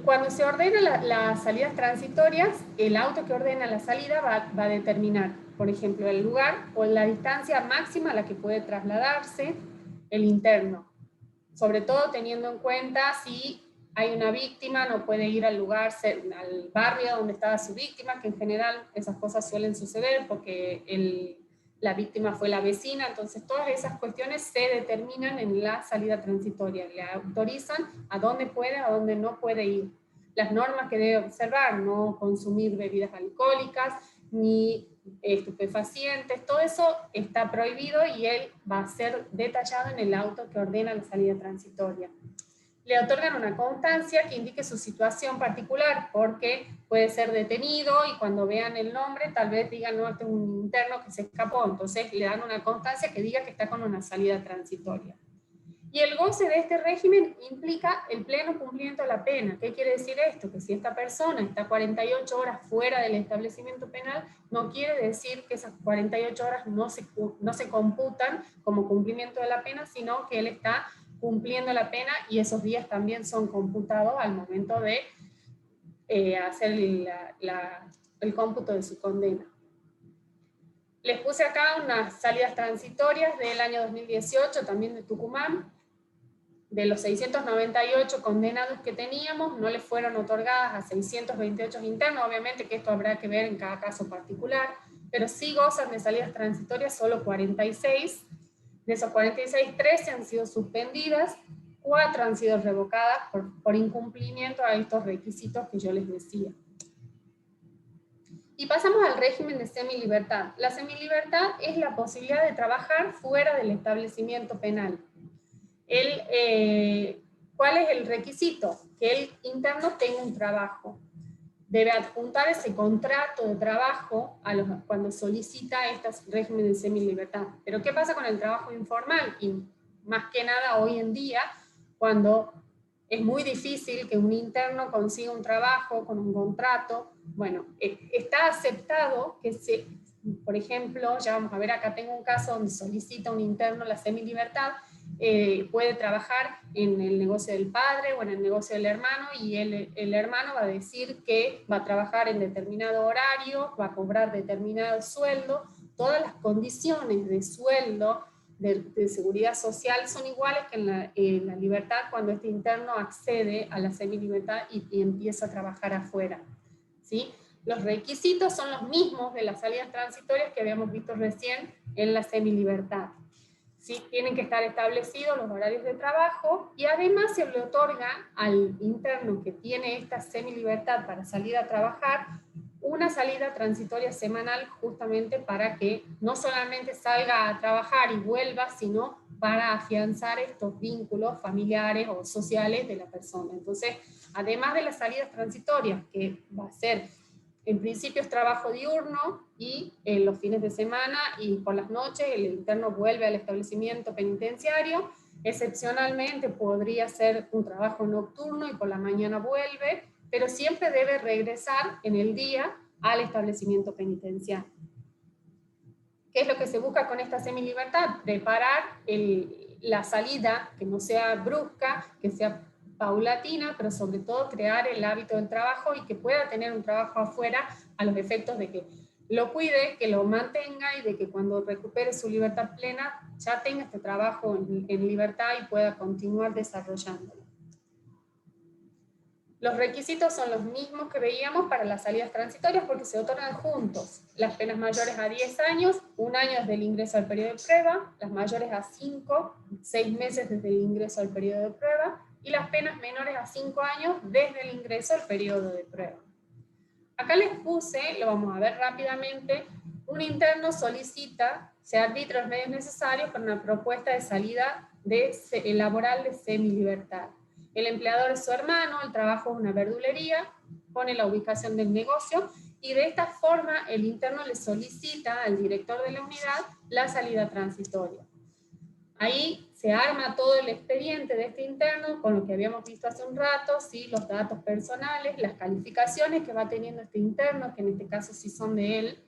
Cuando se ordena las salidas transitorias, el auto que ordena la salida va a determinar, por ejemplo, el lugar o la distancia máxima a la que puede trasladarse el interno. Sobre todo teniendo en cuenta si hay una víctima, no puede ir al lugar, al barrio donde estaba su víctima, que en general esas cosas suelen suceder porque la víctima fue la vecina, entonces todas esas cuestiones se determinan en la salida transitoria, le autorizan a dónde puede, a dónde no puede ir. Las normas que debe observar, no consumir bebidas alcohólicas, ni estupefacientes, todo eso está prohibido y él va a ser detallado en el auto que ordena la salida transitoria. Le otorgan una constancia que indique su situación particular, porque puede ser detenido y cuando vean el nombre tal vez digan, no, este es un interno que se escapó, entonces le dan una constancia que diga que está con una salida transitoria. Y el goce de este régimen implica el pleno cumplimiento de la pena. ¿Qué quiere decir esto? Que si esta persona está 48 horas fuera del establecimiento penal, no quiere decir que esas 48 horas no se computan como cumplimiento de la pena, sino que él está cumpliendo la pena y esos días también son computados al momento de hacer el cómputo de su condena. Les puse acá unas salidas transitorias del año 2018, también de Tucumán. De los 698 condenados que teníamos, no les fueron otorgadas a 628 internos, obviamente que esto habrá que ver en cada caso particular, pero sí gozan de salidas transitorias solo 46. De esos 46, 13 han sido suspendidas, 4 han sido revocadas por incumplimiento a estos requisitos que yo les decía. Y pasamos al régimen de semilibertad. La semilibertad es la posibilidad de trabajar fuera del establecimiento penal. ¿Cuál es el requisito? Que el interno tenga un trabajo. Debe adjuntar ese contrato de trabajo cuando solicita este régimen de semilibertad. Pero ¿qué pasa con el trabajo informal? Y más que nada hoy en día, cuando es muy difícil que un interno consiga un trabajo con un contrato. Bueno, está aceptado que por ejemplo, ya vamos a ver, acá tengo un caso donde solicita un interno la semilibertad, puede trabajar en el negocio del padre o en el negocio del hermano, y el hermano va a decir que va a trabajar en determinado horario, va a cobrar determinado sueldo, todas las condiciones de sueldo, de seguridad social son iguales que en la libertad cuando este interno accede a la semilibertad y empieza a trabajar afuera, ¿sí? Los requisitos son los mismos de las salidas transitorias que habíamos visto recién en la semilibertad. ¿Sí? Tienen que estar establecidos los horarios de trabajo y además se le otorga al interno que tiene esta semilibertad para salir a trabajar una salida transitoria semanal, justamente para que no solamente salga a trabajar y vuelva, sino para afianzar estos vínculos familiares o sociales de la persona. Entonces, además de las salidas transitorias, que va a ser en principio es trabajo diurno y en los fines de semana y por las noches el interno vuelve al establecimiento penitenciario. Excepcionalmente podría ser un trabajo nocturno y por la mañana vuelve, pero siempre debe regresar en el día al establecimiento penitenciario. ¿Qué es lo que se busca con esta semilibertad? Preparar la salida, que no sea brusca, que sea paulatina, pero sobre todo crear el hábito del trabajo y que pueda tener un trabajo afuera a los efectos de que lo cuide, que lo mantenga y de que cuando recupere su libertad plena ya tenga este trabajo en libertad y pueda continuar desarrollándolo. Los requisitos son los mismos que veíamos para las salidas transitorias porque se otorgan juntos. Las penas mayores a 10 años, 1 año desde el ingreso al periodo de prueba, las mayores a 5, 6 meses desde el ingreso al periodo de prueba, y las penas menores a 5 años desde el ingreso al periodo de prueba. Acá les puse, lo vamos a ver rápidamente, un interno solicita, se arbitra los medios necesarios para una propuesta de salida laboral de semilibertad. El empleador es su hermano, el trabajo es una verdulería, pone la ubicación del negocio, y de esta forma el interno le solicita al director de la unidad la salida transitoria. Ahí se arma todo el expediente de este interno, con lo que habíamos visto hace un rato, ¿sí? Los datos personales, las calificaciones que va teniendo este interno, que en este caso sí son de él,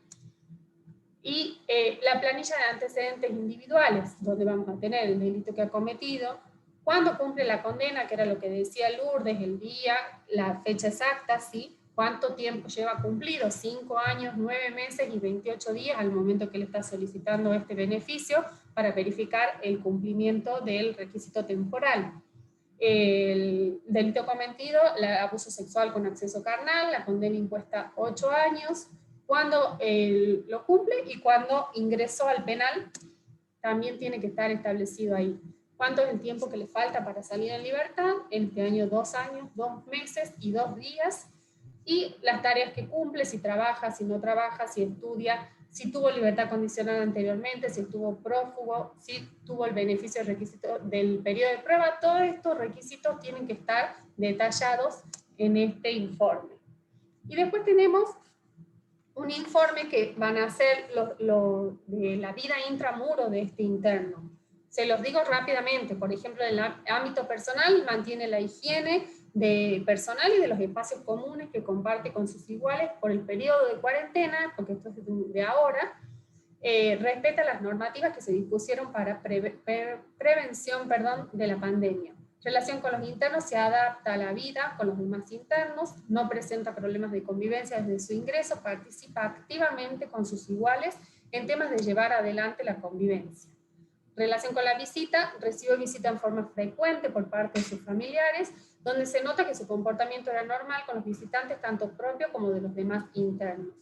y la planilla de antecedentes individuales, donde vamos a tener el delito que ha cometido, cuándo cumple la condena, que era lo que decía Lourdes, el día, la fecha exacta, ¿sí? Cuánto tiempo lleva cumplido, 5 años, 9 meses y 28 días al momento que le está solicitando este beneficio, para verificar el cumplimiento del requisito temporal. El delito cometido, el abuso sexual con acceso carnal, la condena impuesta 8 años, cuando lo cumple y cuando ingresó al penal, también tiene que estar establecido ahí. ¿Cuánto es el tiempo que le falta para salir en libertad? En este año 2 años, 2 meses y 2 días. Y las tareas que cumple, si trabaja, si no trabaja, si estudia, si tuvo libertad condicional anteriormente, si estuvo prófugo, si tuvo el beneficio del requisito del periodo de prueba. Todos estos requisitos tienen que estar detallados en este informe. Y después tenemos un informe que van a ser de la vida intramuro de este interno. Se los digo rápidamente. Por ejemplo, en el ámbito personal mantiene la higiene personal y de los espacios comunes que comparte con sus iguales por el periodo de cuarentena, porque esto es de ahora. Respeta las normativas que se dispusieron para prevención de la pandemia. Relación con los internos, se adapta a la vida con los demás internos, no presenta problemas de convivencia desde su ingreso, participa activamente con sus iguales en temas de llevar adelante la convivencia. Relación con la visita, recibe visita en forma frecuente por parte de sus familiares, donde se nota que su comportamiento era normal con los visitantes, tanto propios como de los demás internos.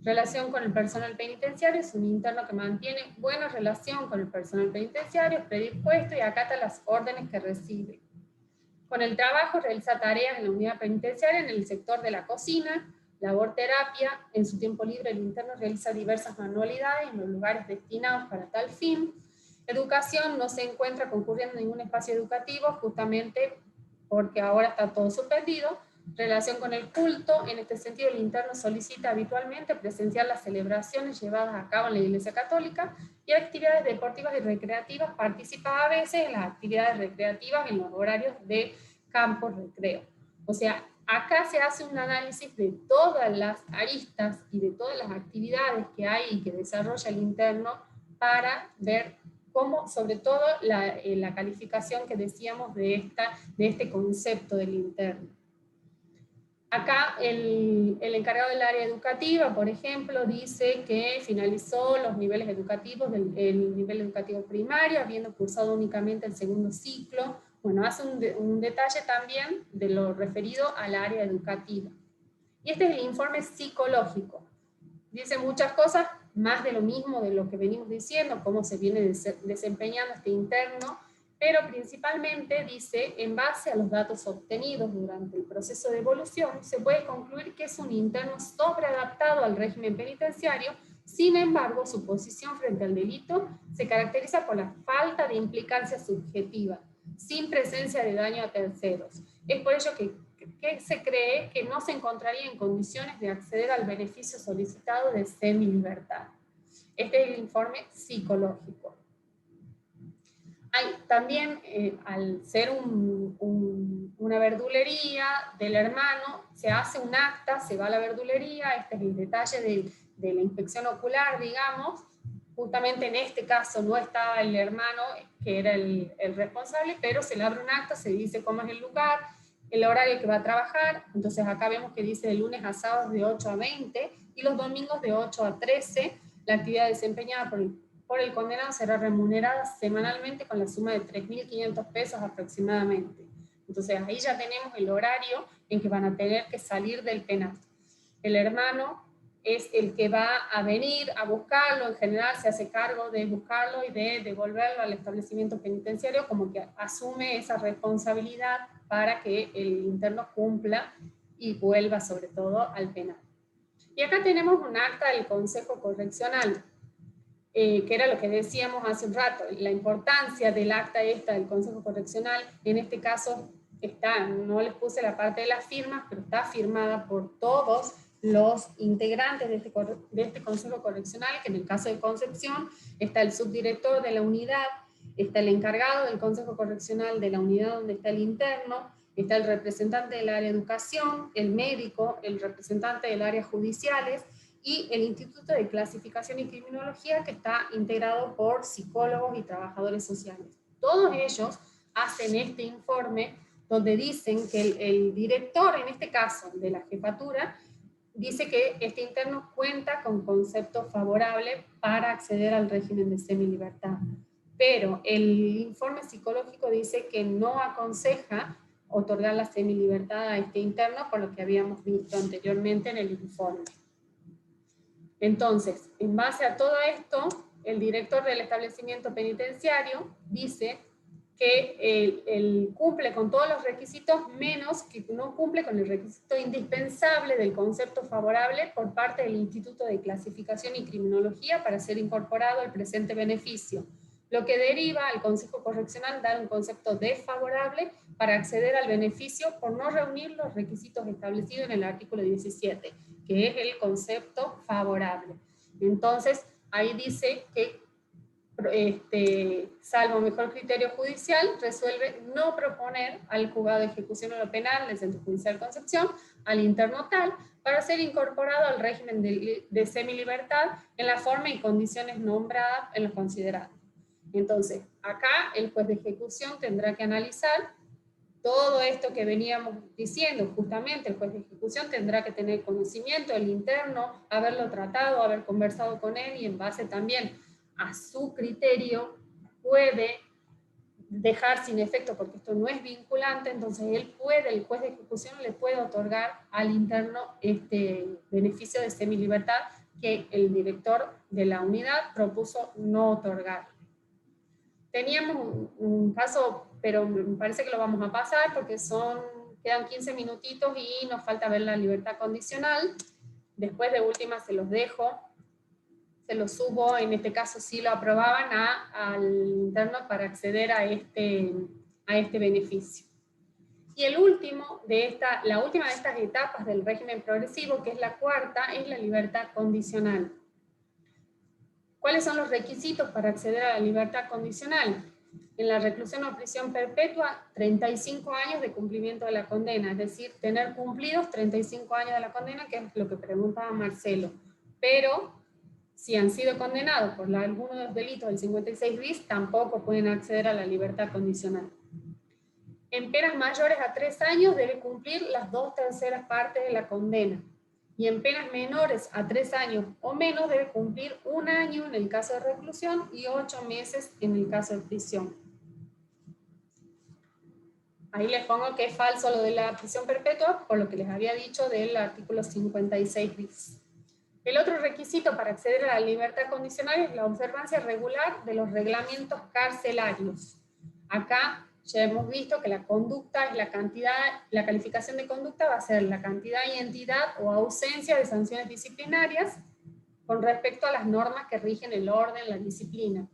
Relación con el personal penitenciario, es un interno que mantiene buena relación con el personal penitenciario, es predispuesto y acata las órdenes que recibe. Con el trabajo realiza tareas en la unidad penitenciaria en el sector de la cocina, labor terapia. En su tiempo libre el interno realiza diversas manualidades en los lugares destinados para tal fin. Educación, no se encuentra concurriendo en ningún espacio educativo, justamente porque ahora está todo suspendido. Relación con el culto, en este sentido el interno solicita habitualmente presenciar las celebraciones llevadas a cabo en la Iglesia Católica, y actividades deportivas y recreativas. Participa a veces en las actividades recreativas en los horarios de campo recreo. O sea, acá se hace un análisis de todas las aristas y de todas las actividades que hay y que desarrolla el interno, para ver cómo, sobre todo, la calificación que decíamos de este concepto del interno. Acá el encargado del área educativa, por ejemplo, dice que finalizó los niveles educativos el nivel educativo primario, habiendo cursado únicamente el segundo ciclo. Bueno, hace un detalle también de lo referido al área educativa. Y este es el informe psicológico. Dice muchas cosas, más de lo mismo de lo que venimos diciendo, cómo se viene desempeñando este interno, pero principalmente dice, en base a los datos obtenidos durante el proceso de evolución, se puede concluir que es un interno sobreadaptado al régimen penitenciario. Sin embargo, su posición frente al delito se caracteriza por la falta de implicancia subjetiva, sin presencia de daño a terceros. Es por ello que se cree que no se encontraría en condiciones de acceder al beneficio solicitado de semilibertad. Este es el informe psicológico. Hay también, al ser una verdulería del hermano, se hace un acta, se va a la verdulería. Este es el detalle de la inspección ocular, digamos. Justamente en este caso no estaba el hermano, que era el responsable, pero se le abre un acta, se dice cómo es el lugar, el horario que va a trabajar. Entonces acá vemos que dice de lunes a sábados de 8 a 20 y los domingos de 8 a 13. La actividad desempeñada por el condenado será remunerada semanalmente con la suma de 3.500 pesos aproximadamente. Entonces ahí ya tenemos el horario en que van a tener que salir del penal. El hermano es el que va a venir a buscarlo, en general se hace cargo de buscarlo y de devolverlo al establecimiento penitenciario, como que asume esa responsabilidad para que el interno cumpla y vuelva sobre todo al penal. Y acá tenemos un acta del Consejo Correccional, que era lo que decíamos hace un rato, la importancia del acta esta del Consejo Correccional. En este caso está, no les puse la parte de las firmas, pero está firmada por todos los integrantes de este Consejo Correccional, que en el caso de Concepción está el subdirector de la unidad, está el encargado del Consejo Correccional de la unidad donde está el interno, está el representante del área de educación, el médico, el representante del área judiciales, y el Instituto de Clasificación y Criminología, que está integrado por psicólogos y trabajadores sociales. Todos ellos hacen este informe donde dicen que el director, en este caso de la jefatura, dice que este interno cuenta con concepto favorable para acceder al régimen de semilibertad. Pero el informe psicológico dice que no aconseja otorgar la semilibertad a este interno, por lo que habíamos visto anteriormente en el informe. Entonces, en base a todo esto, el director del establecimiento penitenciario dice que él cumple con todos los requisitos, menos que no cumple con el requisito indispensable del concepto favorable por parte del Instituto de Clasificación y Criminología para ser incorporado al presente beneficio, lo que deriva al Consejo Correccional dar un concepto desfavorable para acceder al beneficio por no reunir los requisitos establecidos en el artículo 17, que es el concepto favorable. Entonces, ahí dice que, salvo mejor criterio judicial, resuelve no proponer al juzgado de ejecución de lo penal del Centro Judicial Concepción, al interno tal, para ser incorporado al régimen de semilibertad en la forma y condiciones nombradas en los considerados. Entonces, acá el juez de ejecución tendrá que analizar todo esto que veníamos diciendo. Justamente el juez de ejecución tendrá que tener conocimiento del interno, haberlo tratado, haber conversado con él, y en base también a su criterio puede dejar sin efecto, porque esto no es vinculante, entonces el juez de ejecución le puede otorgar al interno este beneficio de semilibertad que el director de la unidad propuso no otorgar. Teníamos un caso, pero me parece que lo vamos a pasar porque quedan 15 minutitos y nos falta ver la libertad condicional. Después de última se los dejo, se los subo, en este caso sí lo aprobaban al interno para acceder a este beneficio. Y la última de estas etapas del régimen progresivo, que es la cuarta, es la libertad condicional. ¿Cuáles son los requisitos para acceder a la libertad condicional? En la reclusión o prisión perpetua, 35 años de cumplimiento de la condena, es decir, tener cumplidos 35 años de la condena, que es lo que preguntaba Marcelo. Pero, si han sido condenados por alguno de los delitos del 56 bis, tampoco pueden acceder a la libertad condicional. En penas mayores a 3 años debe cumplir las 2/3 partes de la condena. Y en penas menores a 3 años o menos debe cumplir 1 año en el caso de reclusión y 8 meses en el caso de prisión. Ahí les pongo que es falso lo de la prisión perpetua, por lo que les había dicho del artículo 56 bis. El otro requisito para acceder a la libertad condicional es la observancia regular de los reglamentos carcelarios. Acá ya hemos visto que la conducta es la calificación de conducta va a ser la cantidad y entidad o ausencia de sanciones disciplinarias con respecto a las normas que rigen el orden, la disciplina.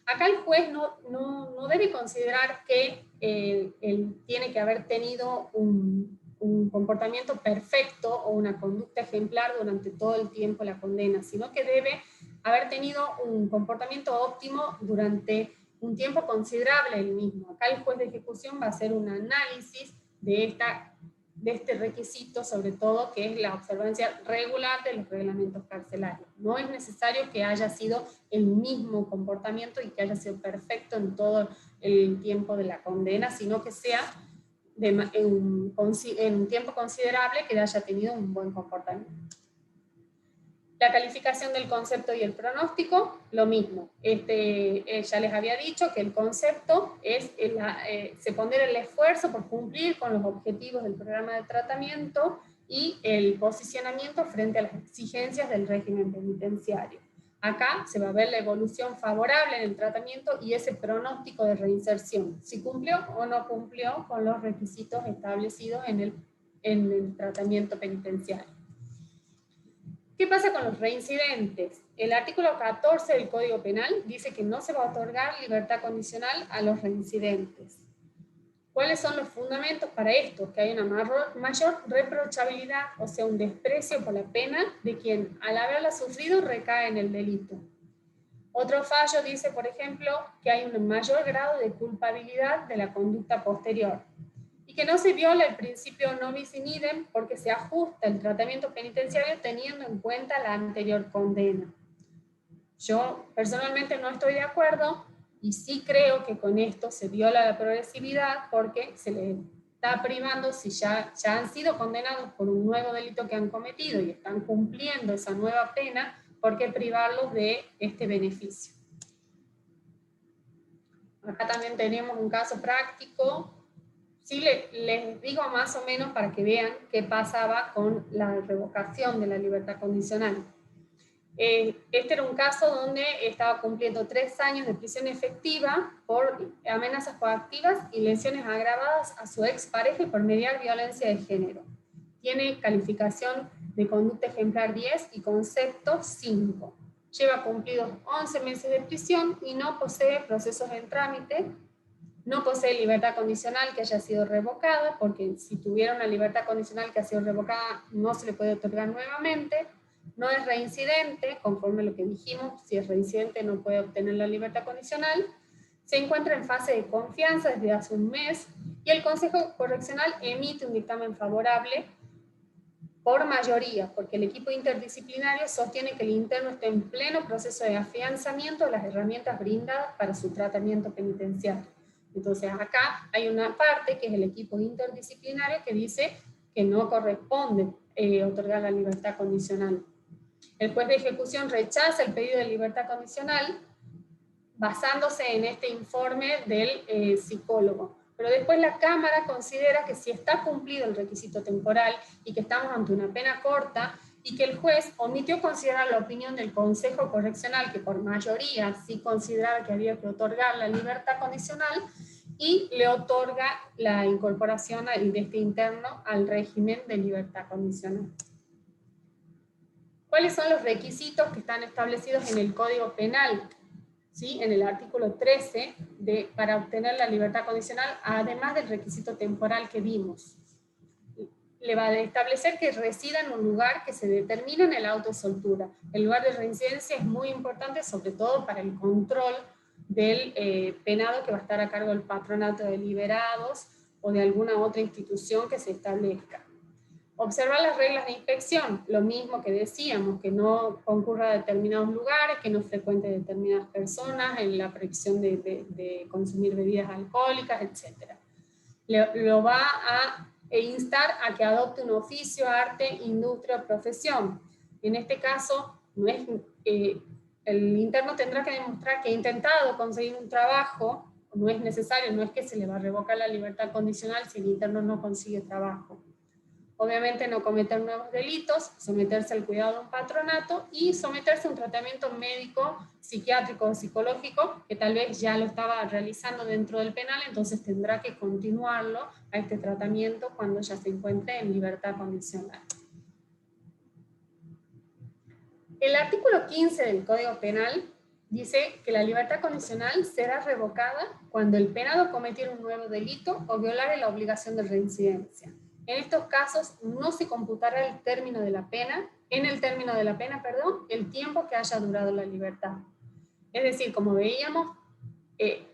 Acá el juez no debe considerar que él tiene que haber tenido un comportamiento perfecto o una conducta ejemplar durante todo el tiempo de la condena, sino que debe haber tenido un comportamiento óptimo durante un tiempo considerable el mismo. Acá el juez de ejecución va a hacer un análisis de este requisito, sobre todo, que es la observancia regular de los reglamentos carcelarios. No es necesario que haya sido el mismo comportamiento y que haya sido perfecto en todo el tiempo de la condena, sino que sea en un tiempo considerable que haya tenido un buen comportamiento. La calificación del concepto y el pronóstico, lo mismo. Ya les había dicho que el concepto es se poner el esfuerzo por cumplir con los objetivos del programa de tratamiento y el posicionamiento frente a las exigencias del régimen penitenciario. Acá se va a ver la evolución favorable en el tratamiento y ese pronóstico de reinserción, si cumplió o no cumplió con los requisitos establecidos en el tratamiento penitenciario. ¿Qué pasa con los reincidentes? El artículo 14 del Código Penal dice que no se va a otorgar libertad condicional a los reincidentes. ¿Cuáles son los fundamentos para esto? Que hay una mayor reprochabilidad, o sea, un desprecio por la pena de quien al haberla sufrido recae en el delito. Otro fallo dice, por ejemplo, que hay un mayor grado de culpabilidad de la conducta posterior y que no se viola el principio non bis in idem porque se ajusta el tratamiento penitenciario teniendo en cuenta la anterior condena. Yo personalmente no estoy de acuerdo y sí creo que con esto se viola la progresividad porque se les está privando, si ya han sido condenados por un nuevo delito que han cometido y están cumpliendo esa nueva pena, ¿por qué privarlos de este beneficio? Acá también tenemos un caso práctico. Sí, les digo más o menos para que vean qué pasaba con la revocación de la libertad condicional. Este era un caso donde estaba cumpliendo 3 años de prisión efectiva por amenazas coactivas y lesiones agravadas a su expareja y por mediar violencia de género. Tiene calificación de conducta ejemplar 10 y concepto 5. Lleva cumplidos 11 meses de prisión y no posee procesos en trámite. No posee libertad condicional que haya sido revocada, porque si tuviera una libertad condicional que ha sido revocada, no se le puede otorgar nuevamente. No es reincidente, conforme a lo que dijimos, si es reincidente no puede obtener la libertad condicional. Se encuentra en fase de confianza desde hace un mes, y el Consejo Correccional emite un dictamen favorable por mayoría, porque el equipo interdisciplinario sostiene que el interno está en pleno proceso de afianzamiento de las herramientas brindadas para su tratamiento penitenciario. Entonces acá hay una parte que es el equipo interdisciplinario que dice que no corresponde otorgar la libertad condicional. El juez de ejecución rechaza el pedido de libertad condicional basándose en este informe del psicólogo. Pero después la Cámara considera que si está cumplido el requisito temporal y que estamos ante una pena corta y que el juez omitió considerar la opinión del Consejo Correccional, que por mayoría sí consideraba que había que otorgar la libertad condicional, y le otorga la incorporación de este interno al régimen de libertad condicional. ¿Cuáles son los requisitos que están establecidos en el Código Penal? ¿Sí? En el artículo 13, para obtener la libertad condicional, además del requisito temporal que vimos. Le va a establecer que resida en un lugar que se determina en el auto de soltura. El lugar de reincidencia es muy importante, sobre todo para el control del penado que va a estar a cargo del patronato de liberados o de alguna otra institución que se establezca. Observar las reglas de inspección, lo mismo que decíamos, que no concurra a determinados lugares, que no frecuente determinadas personas, en la prohibición de consumir bebidas alcohólicas, etc. Lo va a instar a que adopte un oficio, arte, industria o profesión. En este caso, no es, el interno tendrá que demostrar que ha intentado conseguir un trabajo, no es necesario, no es que se le va a revocar la libertad condicional si el interno no consigue trabajo. Obviamente no cometer nuevos delitos, someterse al cuidado de un patronato y someterse a un tratamiento médico, psiquiátrico o psicológico, que tal vez ya lo estaba realizando dentro del penal, entonces tendrá que continuarlo a este tratamiento cuando ya se encuentre en libertad condicional. El artículo 15 del Código Penal dice que la libertad condicional será revocada cuando el penado cometiera un nuevo delito o violare la obligación de reincidencia. En estos casos no se computará el término de la pena, el tiempo que haya durado la libertad. Es decir, como veíamos, en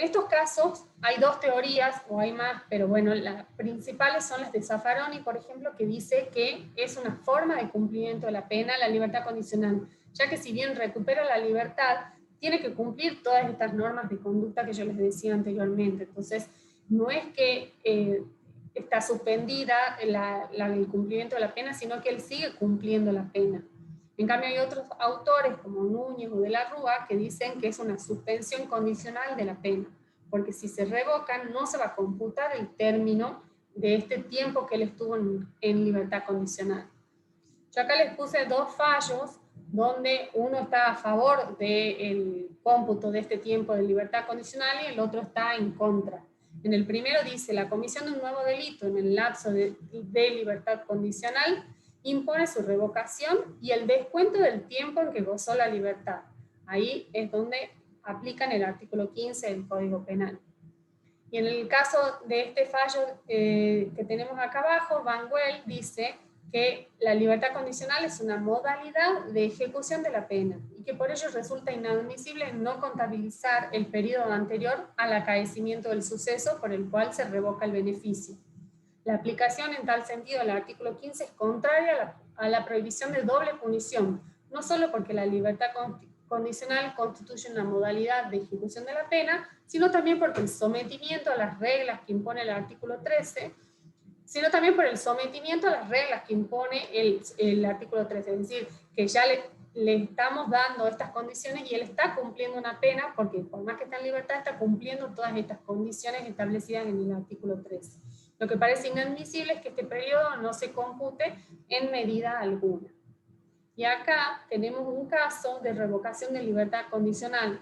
estos casos hay dos teorías, o hay más, pero bueno, las principales son las de Zaffaroni, por ejemplo, que dice que es una forma de cumplimiento de la pena, la libertad condicional, ya que si bien recupera la libertad, tiene que cumplir todas estas normas de conducta que yo les decía anteriormente. Entonces, no es que está suspendida el cumplimiento de la pena, sino que él sigue cumpliendo la pena. En cambio hay otros autores como Núñez o de la Rúa que dicen que es una suspensión condicional de la pena, porque si se revocan no se va a computar el término de este tiempo que él estuvo en libertad condicional. Yo acá les puse dos fallos donde uno está a favor del cómputo de este tiempo de libertad condicional y el otro está en contra. En el primero dice, la comisión de un nuevo delito en el lapso de libertad condicional impone su revocación y el descuento del tiempo en que gozó la libertad. Ahí es donde aplican el artículo 15 del Código Penal. Y en el caso de este fallo que tenemos acá abajo, Van Well dice que la libertad condicional es una modalidad de ejecución de la pena y que por ello resulta inadmisible no contabilizar el periodo anterior al acaecimiento del suceso por el cual se revoca el beneficio. La aplicación en tal sentido del artículo 15 es contraria a la prohibición de doble punición, no solo porque la libertad condicional constituye una modalidad de ejecución de la pena, sino también porque el sometimiento a las reglas que impone el artículo 13, sino también por el sometimiento a las reglas que impone el artículo 13, es decir, que ya le estamos dando estas condiciones y él está cumpliendo una pena, porque por más que está en libertad, está cumpliendo todas estas condiciones establecidas en el artículo 13. Lo que parece inadmisible es que este periodo no se compute en medida alguna. Y acá tenemos un caso de revocación de libertad condicional.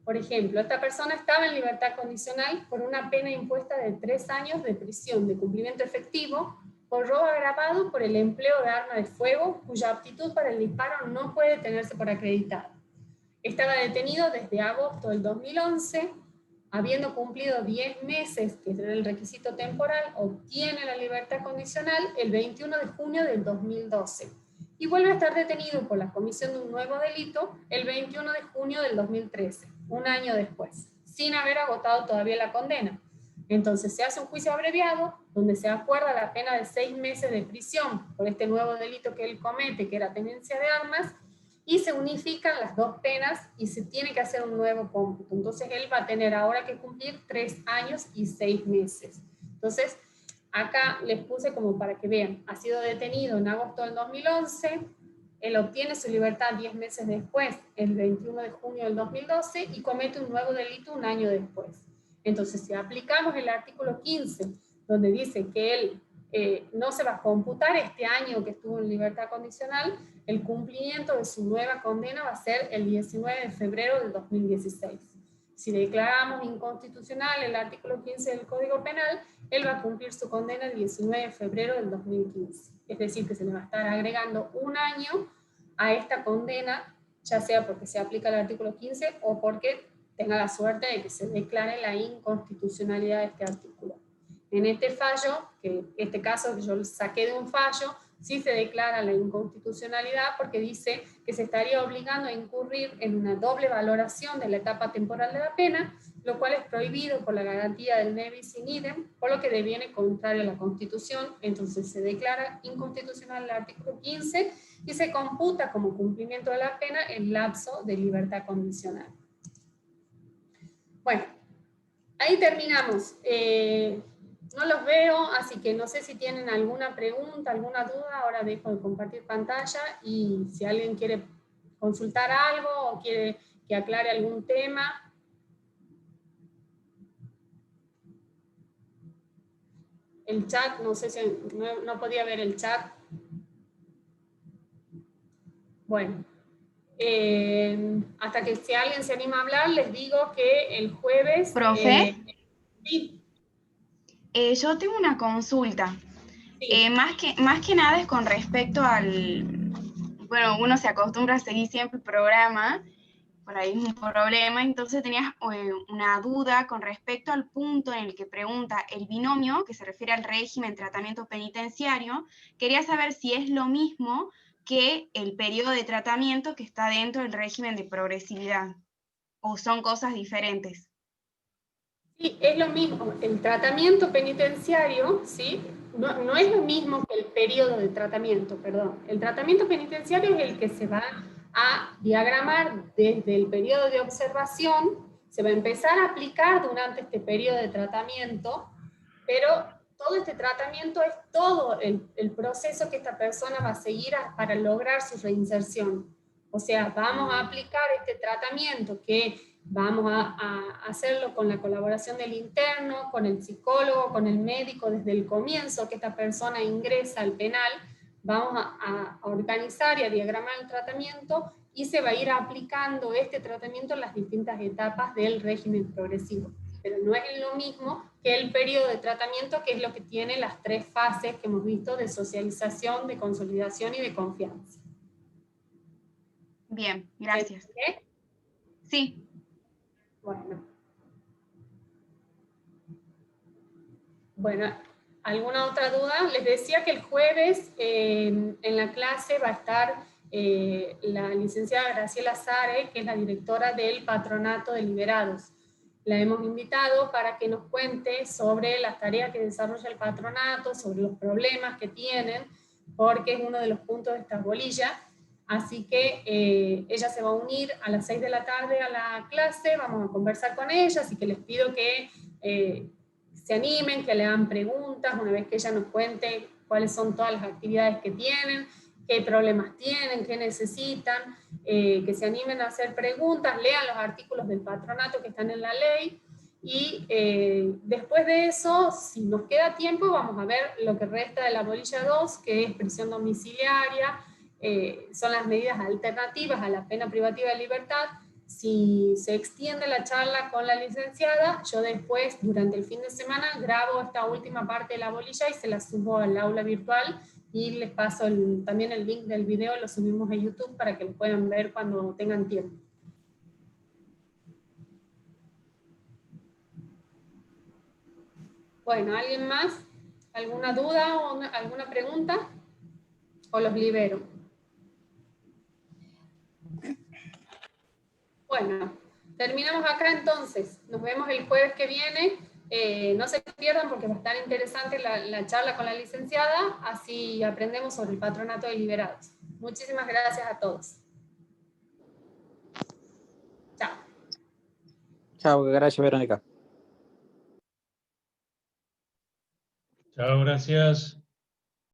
Por ejemplo, esta persona estaba en libertad condicional por una pena impuesta de 3 años de prisión de cumplimiento efectivo por robo agravado por el empleo de arma de fuego cuya aptitud para el disparo no puede tenerse por acreditada. Estaba detenido desde agosto del 2011, habiendo cumplido 10 meses, que era el requisito temporal, obtiene la libertad condicional el 21 de junio del 2012. Y vuelve a estar detenido por la comisión de un nuevo delito el 21 de junio del 2013, un año después, sin haber agotado todavía la condena. Entonces se hace un juicio abreviado, donde se acuerda la pena de 6 meses de prisión por este nuevo delito que él comete, que era tenencia de armas, y se unifican las dos penas y se tiene que hacer un nuevo cómputo. Entonces él va a tener ahora que cumplir 3 años y 6 meses. Entonces, acá les puse como para que vean, ha sido detenido en agosto del 2011, él obtiene su libertad 10 meses después, el 21 de junio del 2012, y comete un nuevo delito un año después. Entonces, si aplicamos el artículo 15, donde dice que él no se va a computar este año que estuvo en libertad condicional, el cumplimiento de su nueva condena va a ser el 19 de febrero del 2016. Si declaramos inconstitucional el artículo 15 del Código Penal, él va a cumplir su condena el 19 de febrero del 2015. Es decir, que se le va a estar agregando un año a esta condena, ya sea porque se aplica el artículo 15 o porque tenga la suerte de que se declare la inconstitucionalidad de este artículo. En este fallo, que este caso que yo lo saqué de un fallo, sí se declara la inconstitucionalidad porque dice que se estaría obligando a incurrir en una doble valoración de la etapa temporal de la pena, lo cual es prohibido por la garantía del ne bis in idem, por lo que deviene contrario a la Constitución. Entonces se declara inconstitucional el artículo 15 y se computa como cumplimiento de la pena el lapso de libertad condicional. Bueno, ahí terminamos. No los veo, así que no sé si tienen alguna pregunta, alguna duda. Ahora dejo de compartir pantalla y si alguien quiere consultar algo o quiere que aclare algún tema. El chat, no sé si no podía ver el chat. Bueno, hasta que si alguien se anima a hablar, les digo que el jueves... ¿Profe? Sí. Yo tengo una consulta. Sí. Más que nada es con respecto al... Bueno, uno se acostumbra a seguir siempre el programa, por ahí es un problema, entonces tenía una duda con respecto al punto en el que pregunta el binomio, que se refiere al régimen tratamiento penitenciario. Quería saber si es lo mismo que el periodo de tratamiento que está dentro del régimen de progresividad, o son cosas diferentes. Sí, es lo mismo. El tratamiento penitenciario, ¿sí? No es lo mismo que el periodo de tratamiento, perdón. El tratamiento penitenciario es el que se va a diagramar desde el periodo de observación, se va a empezar a aplicar durante este periodo de tratamiento, pero todo este tratamiento es todo el proceso que esta persona va a seguir para lograr su reinserción. O sea, vamos a aplicar este tratamiento que vamos a hacerlo con la colaboración del interno, con el psicólogo, con el médico desde el comienzo que esta persona ingresa al penal. Vamos a organizar y a diagramar el tratamiento y se va a ir aplicando este tratamiento en las distintas etapas del régimen progresivo. pero no es lo mismo que el periodo de tratamiento, que es lo que tiene las 3 fases que hemos visto de socialización, de consolidación y de confianza. Bien, gracias. ¿Sí? Sí. Bueno, ¿alguna otra duda? Les decía que el jueves en la clase va a estar la licenciada Graciela Sare, que es la directora del Patronato de Liberados. La hemos invitado para que nos cuente sobre las tareas que desarrolla el patronato, sobre los problemas que tienen, porque es uno de los puntos de esta bolilla. Así que ella se va a unir a las 6 de la tarde a la clase, vamos a conversar con ella, así que les pido que se animen, que le hagan preguntas una vez que ella nos cuente cuáles son todas las actividades que tienen, qué problemas tienen, qué necesitan, que se animen a hacer preguntas, lean los artículos del patronato que están en la ley, y después de eso, si nos queda tiempo, vamos a ver lo que resta de la bolilla 2, que es prisión domiciliaria, son las medidas alternativas a la pena privativa de libertad. Si se extiende la charla con la licenciada, yo después, durante el fin de semana, grabo esta última parte de la bolilla y se la subo al aula virtual, y les paso también el link del video, lo subimos a YouTube para que lo puedan ver cuando tengan tiempo. Bueno, ¿alguien más? ¿Alguna duda o alguna pregunta? ¿O los libero? Bueno, terminamos acá entonces. Nos vemos el jueves que viene. No se pierdan porque va a estar interesante la charla con la licenciada, así aprendemos sobre el patronato de liberados. Muchísimas gracias a todos. Chao. Chao, gracias, Verónica. Chao, gracias.